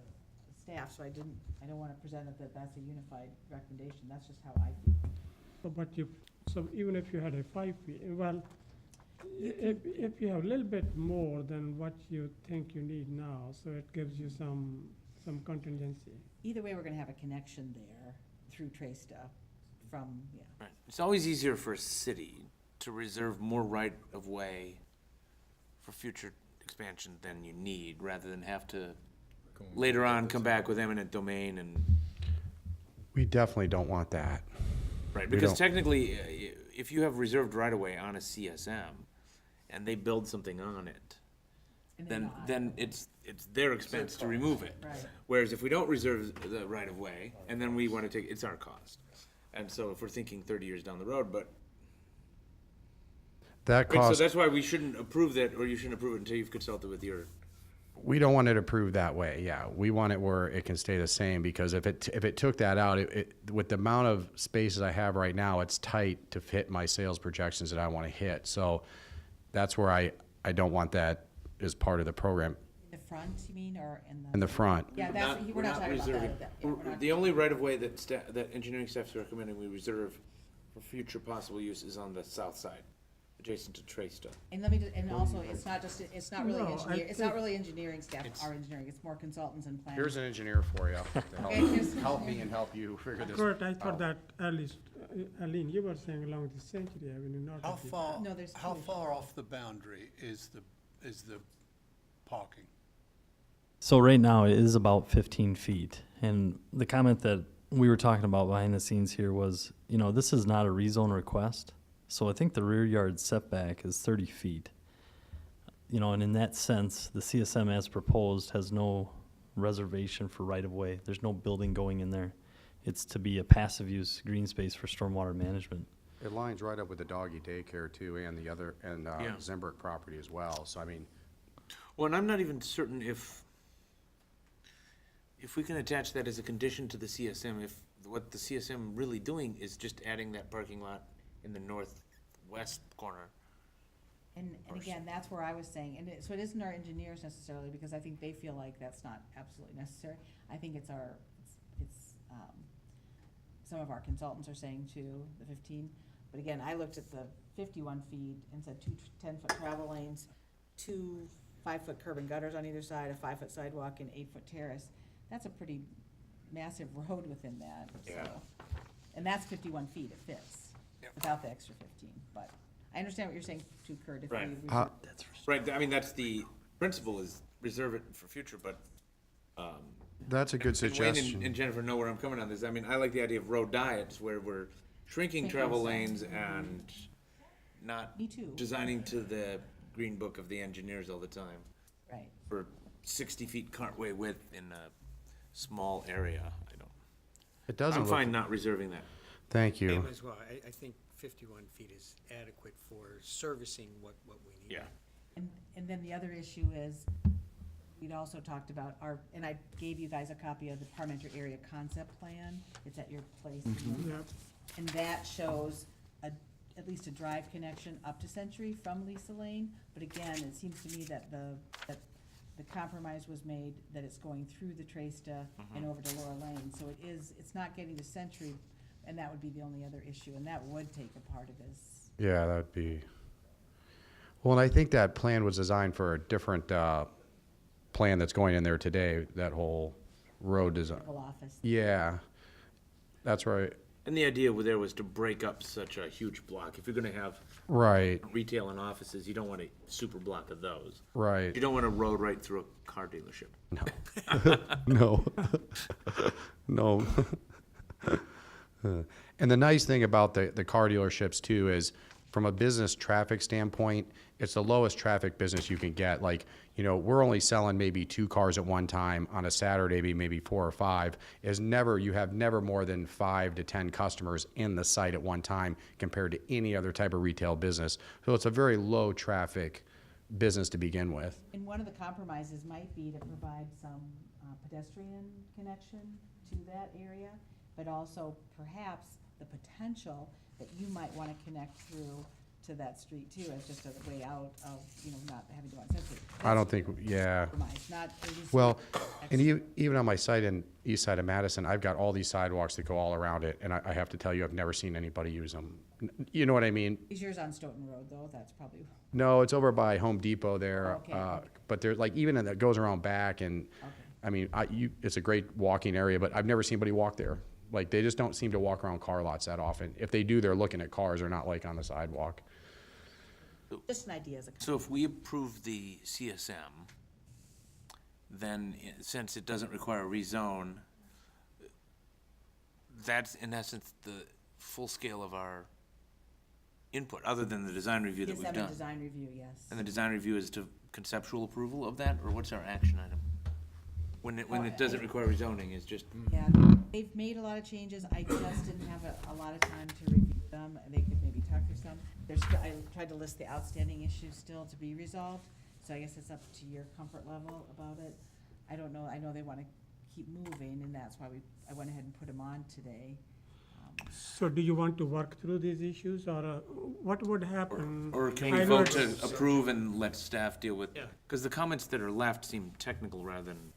staff, so I don't want to present it that that's a unified recommendation, that's just how I feel. so even if you had a 5 feet, well, if you have a little bit more than what you think you need now, so it gives you some contingency. Either way, we're gonna have a connection there through Tresta from, Right. It's always easier for a city to reserve more right-of-way for future expansion than you need, rather than have to later on come back with eminent domain and, We definitely don't want that. right, We because don't. technically, if you have reserved right-of-way on a CSM and they build something on it, and they're then not. it's their expense to remove it. Right. Whereas if we don't reserve the right-of-way, and then we wanna take, it's our cost. And so if we're thinking 30 years down the road, but, That right, so cost, that's why we shouldn't approve that, or you shouldn't approve it until you've consulted with your, we don't want it approved that way, yeah. We want it where it can stay the same, because if it took that out, with the amount of spaces I have right now, it's tight to fit my sales projections that I want to hit. So that's where I don't want that as part of the program. In the front, you mean, or in the? In the front. Yeah, that's, we're not talking about reserving. that. Yeah, we're not- The only right-of-way that engineering staff's recommending we reserve for future possible use is on the south side. adjacent to Tresta. And let me, and also, it's not just, it's not really No, I engineer, it's think- not really engineering staff, It's- our engineering, it's more consultants and planners. Here's an engineer for you to Okay, here's- help me and help you figure this Kurt, I thought out. that Aline, you were saying along the Century Avenue, not. How at the- far, No, there's how two. far off the boundary is the parking? So right now it is about 15 feet. And the comment that we were talking about behind the scenes here was, you know, this is not a rezone request. So I think the rear yard setback is 30 feet. You know, and in that sense, the CSM as proposed has no reservation for right of way. There's no building going in there. It's to be a passive use green space for stormwater management. It lines right up with the doggy daycare too, and the other, and Yeah. Zimbrick property as well, so I mean, Well, and I'm not even certain if we can attach that as a condition to the CSM, if what the CSM really doing is just adding that parking lot in the northwest corner. And again, that's where I was saying, and so it isn't our engineers necessarily, because I think they feel like that's not absolutely necessary. I think it's some of our consultants are saying too, the 15. But again, I looked at the 51 feet and said 2 10-foot travel lanes, 2 5-foot curb and gutters on either side, a 5-foot sidewalk, and 8-foot terrace. That's a pretty massive road within that, Yeah. so. And that's 51 feet, it fits, without the extra 15. But I understand what you're saying too, Kurt. If we Right. reserve- Right, I mean, that's the principle is reserve it for future, but, that's a good and Wayne suggestion. and Jennifer know where I'm coming on this. I mean, I like the idea of road diets where we're shrinking travel lanes and not Me too. designing to the green book of the engineers all the time Right. for 60 feet cartway width in a small area. It doesn't I'm look. fine not reserving that. Thank you. Same as well. I think 51 feet is adequate for servicing what we need. Yeah. And then the other issue is, we'd also talked about and I gave you guys a copy of the parliamentary area concept plan. It's at your place. Yep. And that shows at least a drive connection up to Century from Lisa Lane. But again, it seems to me that the compromise was made that it's going through the Tresta and over to Laura Lane. So it's not getting to Century, and that would be the only other issue, and that would take a part of this. Yeah, that'd be. Well, and I think that plan was designed for a different plan that's going in there today. That whole road design. Central office. Yeah, that's right. And the idea there was to break up such a huge block. If you're gonna have Right. retail and offices, you don't want a super block of those. Right. You don't want a road right through a car dealership. No. No. And the nice thing about the car dealerships too is, from a business traffic standpoint, it's the lowest traffic business you can get. Like, you know, we're only selling maybe 2 cars at one time. On a Saturday, maybe 4 or 5. You have never more than 5 to 10 customers in the site at one time compared to any other type of retail business. So it's a very low traffic business to begin with. And one of the compromises might be to provide some pedestrian connection to that area, but also perhaps the potential that you might want to connect through to that street too, as just a way out of, not having to go on Century. I don't think, yeah. Compromise, not at least Well, and extra. even on my site in east side of Madison, I've got all these sidewalks that go all around it, and I have to tell you, I've never seen anybody use them. You know what I mean? Is yours on Stoughton Road though? That's probably, No, it's over by Home Depot there. Okay. But there's like, even that goes around back, and, I mean, it's a great walking area, but I've never seen anybody walk there. Like, they just don't seem to walk around car lots that often. If they do, they're looking at cars, they're not like on the sidewalk. just an idea as a. So if we approve the CSM, then since it doesn't require a rezone, that's in essence the full scale of our input, other than the design review that Yes, we've have a done. design review, yes. And the design review is to conceptual approval of that, or what's our action item? When it doesn't require rezoning, is just, Yeah, they've made a lot of changes. I just didn't have a lot of time to review them. They could maybe talk through some. I tried to list the outstanding issues still to be resolved, so I guess it's up to your comfort level about it. I don't know, I know they want to keep moving, and that's why I went ahead and put them on today. So do you want to work through these issues, or what would happen? or can I we know vote to it's- approve and let staff deal with? Yeah. Because the comments that are left seem technical rather than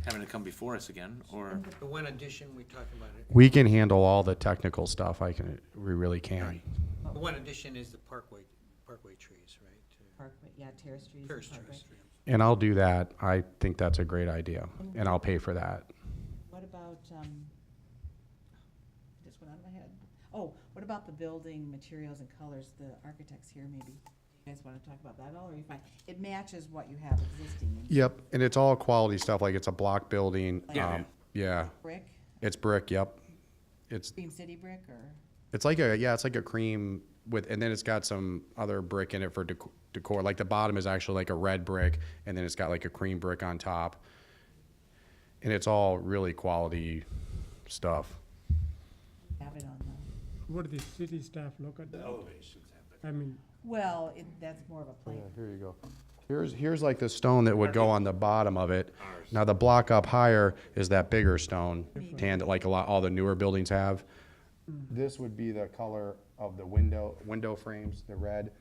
having to come before us again, or, The one addition, we talked about it. We can handle all the technical stuff. We really can. One addition is the parkway trees, right? Parkway, yeah, terrace trees. and Terrace parkway. trees. And I'll do that. I think that's a great idea, and I'll pay for that. What about, just went out of my head. Oh, what about the building materials and colors, the architects here maybe? You guys wanna talk about that at all, or are you fine? It matches what you have existing. Yep, and it's all quality stuff, like it's a block building. Yeah. Yeah, Brick, it's brick, yep. It's Cream City brick, or? It's like a cream with, and then it's got some other brick in it for decor. Like the bottom is actually like a red brick, and then it's got like a cream brick on top. And it's all really quality stuff. Have it on the, What do the city staff look at that? Elevations have it. I mean, well, that's more of a plain. Here you go. Here's like the stone that would go on the bottom of it. Now the block up higher is that bigger stone, tan that like all the newer buildings have. This would be the color of the window frames, the red.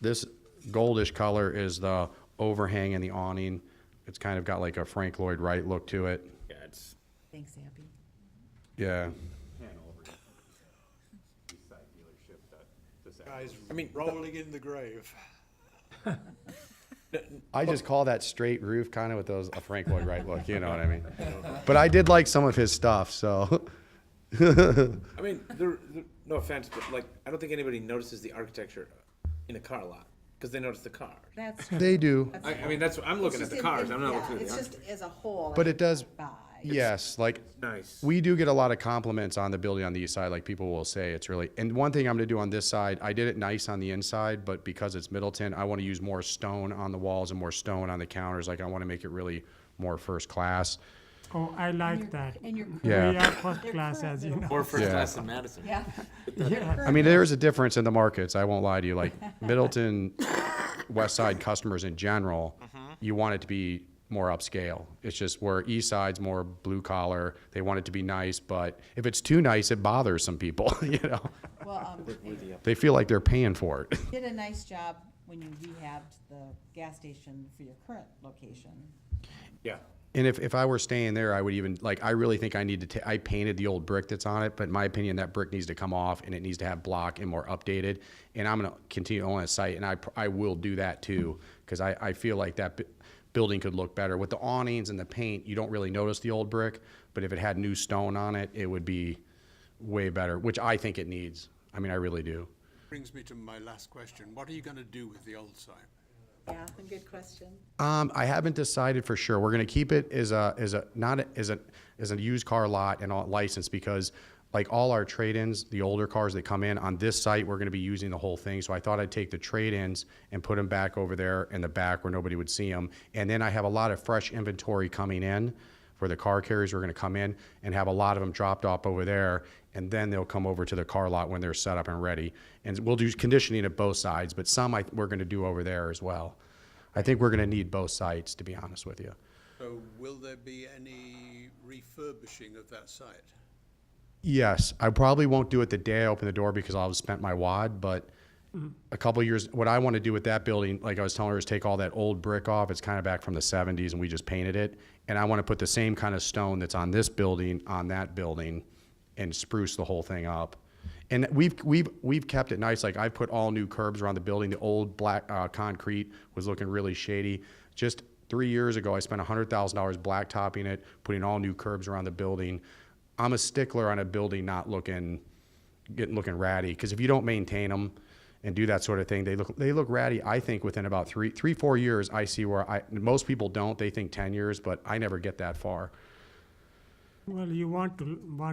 This goldish color is the overhang and the awning. It's kind of got like a Frank Lloyd Wright look to it. Yeah, it's. Thanks, Abby. Yeah. Guys, I mean, rolling in the grave. I just call that straight roof kind of with a Frank Lloyd Wright look, you know what I mean? But I did like some of his stuff, so. I mean, no offense, but like, I don't think anybody notices the architecture in a car lot, because they notice the cars. That's. They do. I mean, I'm looking at the cars, I'm not looking at the It's architecture. just as a whole. But like, it does, buy. yes, like, Nice. we do get a lot of compliments on the building on the east side, like people will say it's really, and one thing I'm gonna do on this side, I did it nice on the inside, but because it's Middleton, I wanna use more stone on the walls and more stone on the counters, like I wanna make it really more first class. oh, I like that. And you're. Yeah. We are first class, as you know. Or first Yeah. class in Madison. Yeah. Yeah. I mean, there's a difference in the markets, I won't lie to you, like Middleton, west side customers in general, you want it to be more upscale. It's just where east side's more blue collar, they want it to be nice, but if it's too nice, it bothers some people, you know? Well, They feel like they're paying for it. you did a nice job when you rehabbed the gas station for your current location. Yeah. And if I were staying there, I would even, like, I really think I need to, I painted the old brick that's on it, but in my opinion, that brick needs to come off and it needs to have block and more updated. And I'm gonna continue on a site, and I will do that too, because I feel like that building could look better. With the awnings and the paint, you don't really notice the old brick, but if it had new stone on it, it would be way better, which I think it needs. I mean, I really do. Brings me to my last question. What are you gonna do with the old site? Yeah, a good question. I haven't decided for sure. We're gonna keep it as a used car lot and all license, because like all our trade-ins, the older cars that come in on this site, we're gonna be using the whole thing. So I thought I'd take the trade-ins and put them back over there in the back where nobody would see them. And then I have a lot of fresh inventory coming in for the car carriers. We're gonna come in and have a lot of them dropped off over there, and then they'll come over to the car lot when they're set up and ready. And we'll do conditioning at both sides, but some we're gonna do over there as well. I think we're gonna need both sites, to be honest with you. So will there be any refurbishing of that site? Yes, I probably won't do it the day I open the door because I'll have spent my wad, but a couple years, what I want to do with that building, like I was telling her, is take all that old brick off. It's kind of back from the 70s and we just painted it. And I want to put the same kind of stone that's on this building, on that building, and spruce the whole thing up. And we've kept it nice. Like I put all new curbs around the building. The old black concrete was looking really shady. Just 3 years ago, I spent $100,000 blacktopping it, putting all new curbs around the building. I'm a stickler on a building not looking ratty, because if you don't maintain them and do that sort of thing, they look ratty. I think within about 4 years, I see where most people don't. They think 10 years, but I never get that far. Well, you want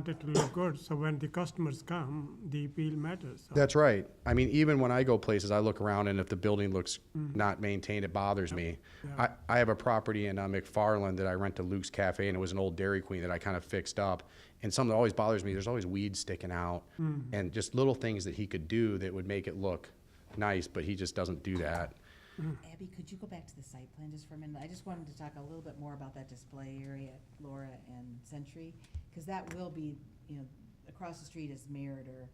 it to look good, so when the customers come, the appeal matters. So. That's right. I mean, even when I go places, I look around, and if the building looks not maintained, it bothers me. Yeah. I have a property in McFarland that I rent to Luke's Cafe, and it was an old Dairy Queen that I kind of fixed up. And something that always bothers me, there's always weeds sticking out, and just little things that he could do that would make it look nice, but he just doesn't do that. Abby, could you go back to the site plan just for a minute? I just wanted to talk a little bit more about that display area at Laura and Century, because that will be, across the street is Merit or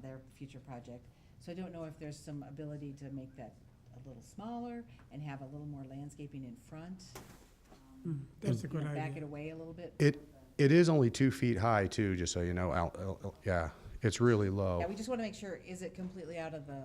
their future project. So I don't know if there's some ability to make that a little smaller and have a little more landscaping in front. That's a good Back idea. it away a little bit. It is only 2 feet high too, just so you know. Yeah, It's really low. Yeah, we just want to make sure, is it completely out of the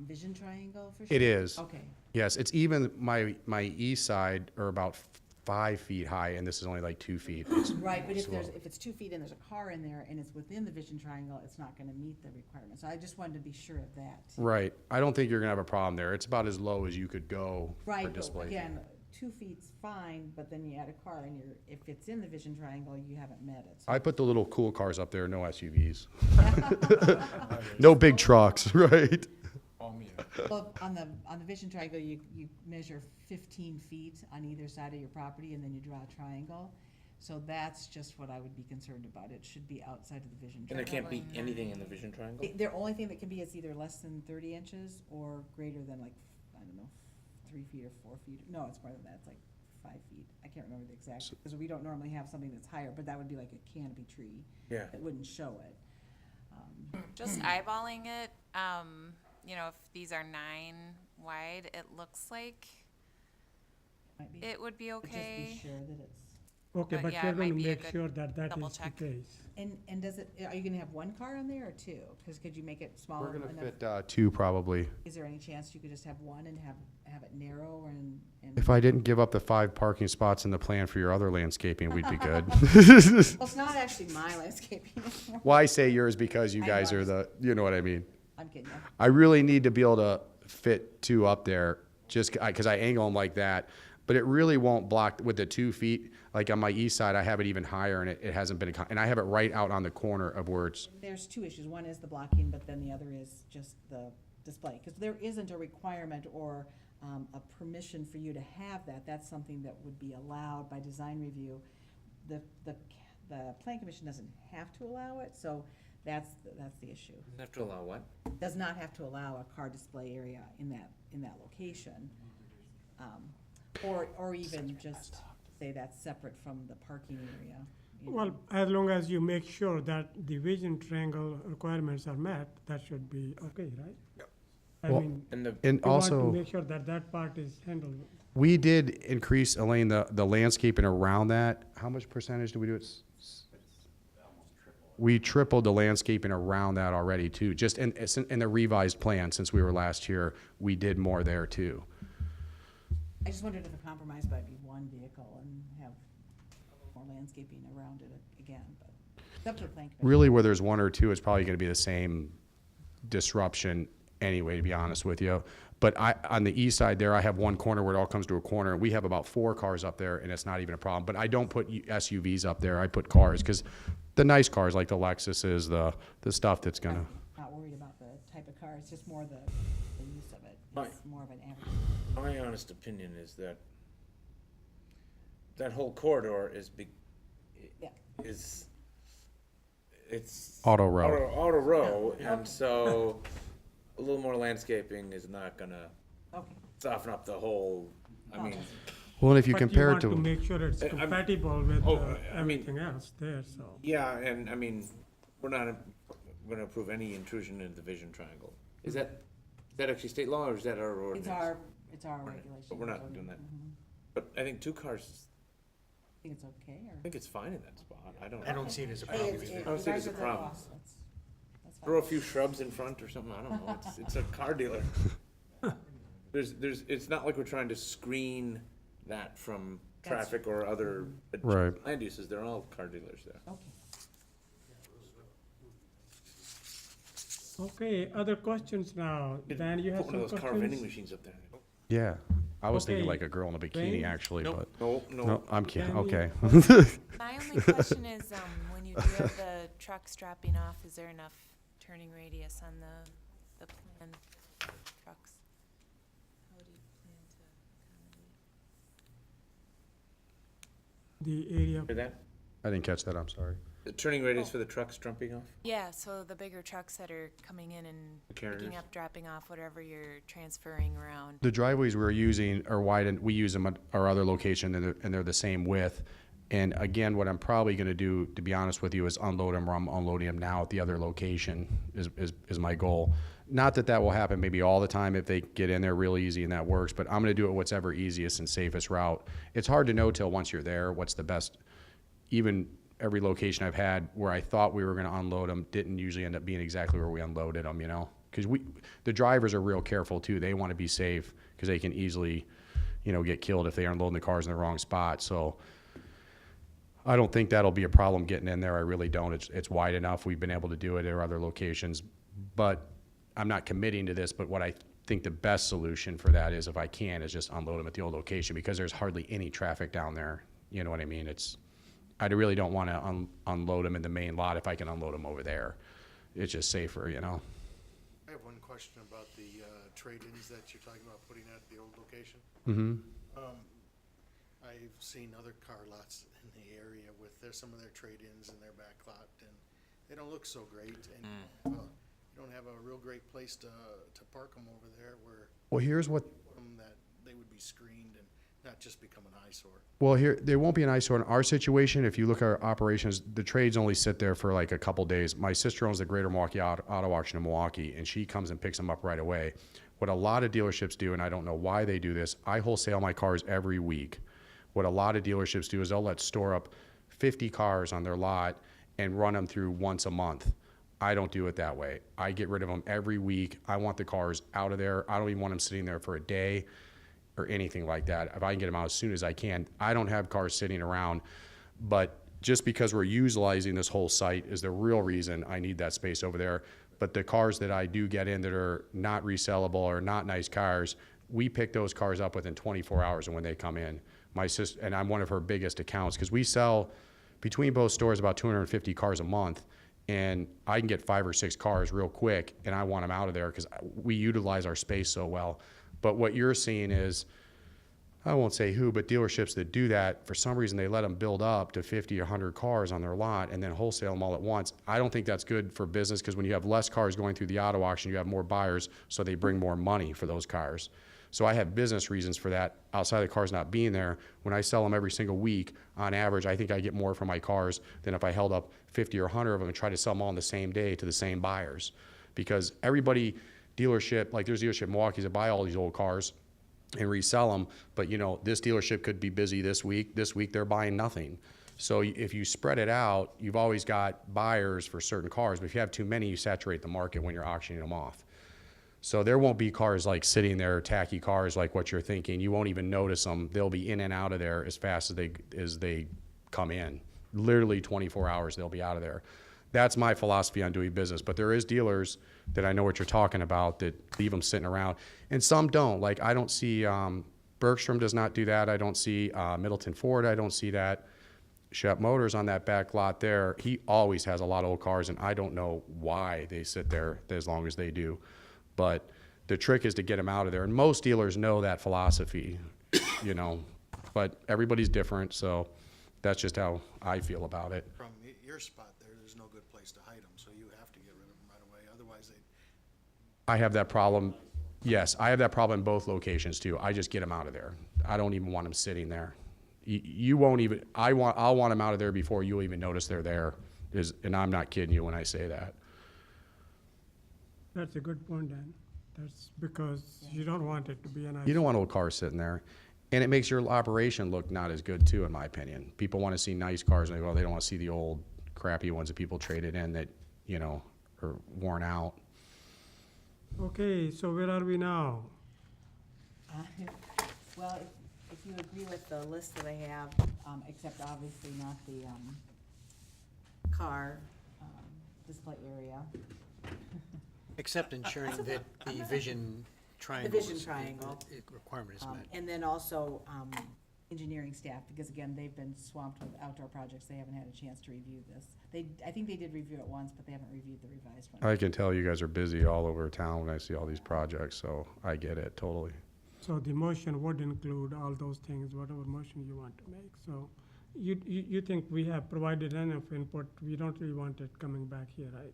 vision triangle for sure? It is. Okay. Yes, it's even, my east side are about 5 feet high, and this is only like 2 feet. It's- Right, but it's low. if it's 2 feet and there's a car in there and it's within the vision triangle, it's not going to meet the requirements. So I just wanted to be sure of that. Right. I don't think you're gonna have a problem there. It's about as low as you could go for Right, but display. again, 2 feet's fine, but then you add a car and if it's in the vision triangle, you haven't met it. So I put the little cool cars up there, no SUVs. No big trucks, right? Well, on the vision triangle, you measure 15 feet on either side of your property, and then you draw a triangle. So that's just what I would be concerned about. It should be outside of the vision And there triangle. can't be anything in the vision triangle? The only thing that can be is either less than 30 inches or greater than like, I don't know, 3 feet or 4 feet. No, it's more than that. It's like 5 feet. I can't remember the exact, because we don't normally have something that's higher, but that would be like a canopy tree. Yeah. That wouldn't show it. Just eyeballing it, you know, if these are 9 wide, it looks like Might be. it would be But just okay. be sure that it's. Okay, But but yeah, we're it going might to be a make good sure that that double is the check. case. And does it, are you gonna have one car on there or 2? Because could you make it smaller We're gonna enough? fit 2 probably. Is there any chance you could just have one and have it narrow and? If I didn't give up the 5 parking spots in the plan for your other landscaping, we'd be good. Well, it's not actually my landscaping anymore. Why I say yours because you I guys know, are the, you know what I mean? I'm kidding you. I really need to be able to fit 2 up there, just because I angle them like that. But it really won't block with the 2 feet. Like on my east side, I have it even higher, and it hasn't been, and I have it right out on the corner of where it's. There's 2 issues. One is the blocking, but then the other is just the display. Because there isn't a requirement or a permission for you to have that. That's something that would be allowed by design review. The plan commission doesn't have to allow it, so that's the issue. Doesn't have to allow what? Does not have to allow a car display area in that location. Or even just say that's separate from the parking area. you know. Well, as long as you make sure that the vision triangle requirements are met, that should be okay, right? I Well, mean, And the, And we want also, to make sure that that part is handled. we did increase, Elaine, the landscaping around that. How much percentage do we do? We tripled the landscaping around that already too. Just in the revised plan, since we were last here, we did more there too. I just wondered if a compromise might be one vehicle and have a little more landscaping around it again, but it's up to the plan commission. Really, where there's 1 or 2, it's probably gonna be the same disruption anyway, to be honest with you. But on the east side there, I have 1 corner where it all comes to a corner, and we have about 4 cars up there, and it's not even a problem. But I don't put SUVs up there, I put cars, because the nice cars, like the Lexuses, the stuff that's gonna, Not worried about the type of car, it's just more the use of it. Right. It's more of an average. my honest opinion is that that whole corridor is big, Yeah. is, it's. Auto row. Auto row, and so a little more landscaping is not gonna Okay. soften up the whole, I mean, well, and if you But compare it want to to, make sure it's I'm- compatible with Oh, I mean- everything else there, so. yeah, and I mean, we're not gonna approve any intrusion into the vision triangle. Is that actually state law, or is that our ordinance? It's our Right, regulation. but we're not doing that. Mhm. But I think 2 cars, I think it's okay, or? I think it's fine in that spot, I don't. I don't see it as a Hey, problem it's- either. I don't see it as a you guys are the problem. boss. That's fine. Throw a few shrubs in front or something, I don't know, it's a car dealer. It's not like we're trying to screen that from That's- traffic or other Right. land uses, they're all car dealers there. Okay. Okay, other questions now? Dan, you have Put one of some those car vending questions? machines up there. yeah, I was thinking Okay. like a girl in a bikini, Wayne? actually, but, No, no, I'm kidding, Danny? okay. My only question is, when you do have the trucks dropping off, is there enough turning radius on the plan trucks? How do you plan to accommodate? The area, Hear that? I didn't catch that, I'm sorry. The turning radius for the trucks jumping off? Yeah, so the bigger trucks that are coming in and The picking carriers? up, dropping off, whatever you're transferring around. The driveways we're using are wide, and we use them at our other location, and they're the same width. And again, what I'm probably gonna do, to be honest with you, is unload them where I'm unloading them now at the other location, is my goal. Not that will happen maybe all the time if they get in there real easy and that works, but I'm gonna do it whatever easiest and safest route. It's hard to know till once you're there, what's the best, even every location I've had where I thought we were gonna unload them didn't usually end up being exactly where we unloaded them, you know? Because the drivers are real careful too. They want to be safe because they can easily, you know, get killed if they are unloading the cars in the wrong spot. So I don't think that'll be a problem getting in there. I really don't. It's wide enough. We've been able to do it at other locations, but I'm not committing to this. But what I think the best solution for that is, if I can, is just unload them at the old location, because there's hardly any traffic down there. You know what I mean? I really don't want to unload them in the main lot if I can unload them over there. It's just safer, you know? I have one question about the trade-ins that you're talking about putting at the old location. Mm-hmm. I've seen other car lots in the area with some of their trade-ins in their back lot, and they don't look so great, and you don't have a real great place to park them over there where. Well, here's what. That they would be screened and not just become an eyesore. Well, there won't be an eyesore in our situation. If you look at our operations, the trades only sit there for like a couple days. My sister owns the Greater Milwaukee Auto Auction in Milwaukee, and she comes and picks them up right away. What a lot of dealerships do, and I don't know why they do this, I wholesale my cars every week. What a lot of dealerships do is they'll let store up 50 cars on their lot and run them through once a month. I don't do it that way. I get rid of them every week. I want the cars out of there. I don't even want them sitting there for a day or anything like that. If I can get them out as soon as I can. I don't have cars sitting around, but just because we're utilizing this whole site is the real reason I need that space over there. But the cars that I do get in that are not resellable or not nice cars, we pick those cars up within 24 hours of when they come in. My sister, and I'm one of her biggest accounts, because we sell between both stores about 250 cars a month, and I can get 5 or 6 cars real quick, and I want them out of there because we utilize our space so well. But what you're seeing is, I won't say who, but dealerships that do that, for some reason they let them build up to 50 or 100 cars on their lot and then wholesale them all at once. I don't think that's good for business, because when you have less cars going through the auto auction, you have more buyers, so they bring more money for those cars. So I have business reasons for that outside of the cars not being there. When I sell them every single week, on average, I think I get more for my cars than if I held up 50 or 100 of them and tried to sell them all on the same day to the same buyers. Because everybody, dealership, like there's dealership in Milwaukee that buy all these old cars and resell them, but you know, this dealership could be busy this week they're buying nothing. So if you spread it out, you've always got buyers for certain cars, but if you have too many, you saturate the market when you're auctioning them off. So there won't be cars like sitting there, tacky cars like what you're thinking. You won't even notice them. They'll be in and out of there as fast as they come in. Literally 24 hours, they'll be out of there. That's my philosophy on doing business. But there is dealers that I know what you're talking about that leave them sitting around, and some don't. Like I don't see Bergstrom does not do that. I don't see Middleton Ford. I don't see that. Shep Motors on that back lot there, he always has a lot of old cars, and I don't know why they sit there as long as they do. But the trick is to get them out of there. And most dealers know that philosophy, you know, but everybody's different. So that's just how I feel about it. From your spot there's no good place to hide them, so you have to get rid of them right away. Otherwise, I have that problem. Yes, I have that problem in both locations too. I just get them out of there. I don't even want them sitting there. You won't even, I'll want them out of there before you'll even notice they're there. And I'm not kidding you when I say that. That's a good point, Dan. That's because you don't want it to be an. You don't want old cars sitting there. And it makes your operation look not as good too, in my opinion. People want to see nice cars, and they don't want to see the old crappy ones that people traded in that, you know, are worn out. Okay, so where are we now? Well, if you agree with the list that I have, except obviously not the car display area. Except ensuring that the vision triangle. The vision triangle. Requirement is met. And then also engineering staff, because again, they've been swamped with outdoor projects. They haven't had a chance to review this. I think they did review it once, but they haven't reviewed the revised one. I can tell you guys are busy all over town when I see all these projects, so I get it totally. So the motion would include all those things, whatever motion you want to make. So you think we have provided enough input, we don't really want it coming back here, right?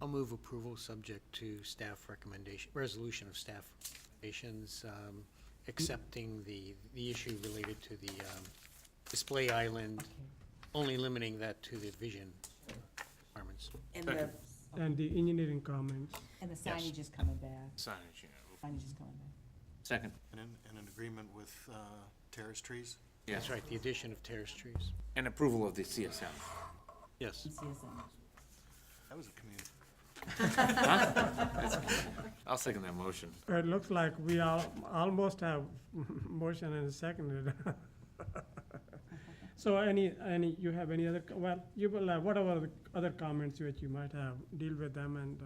I'll move approval subject to staff recommendation, resolution of staff recommendations, accepting the issue related to the display island, only limiting that to the vision requirements. And the engineering comments. And the signage is coming back. Signage, yeah. Signage is coming back. Second. And an agreement with terrace trees? Yeah. That's right, the addition of terrace trees. And approval of the CSM. Yes. That was a community. I'll second that motion. It looks like we almost have motion and seconded. So you have any other, well, you will, whatever the other comments which you might have, deal with them and,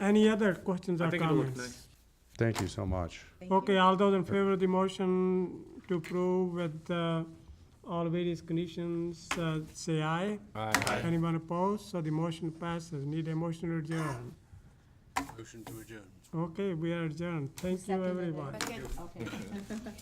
any other questions or I think it'll look comments? nice. Thank you so much. Okay, all those in favor of the motion to approve with, all various conditions, say aye. Aye. Anyone opposed? So the motion passes. Need a motion to adjourn. Motion to adjourn. Okay, we are adjourned. Thank you, Seconded it. everyone. Okay.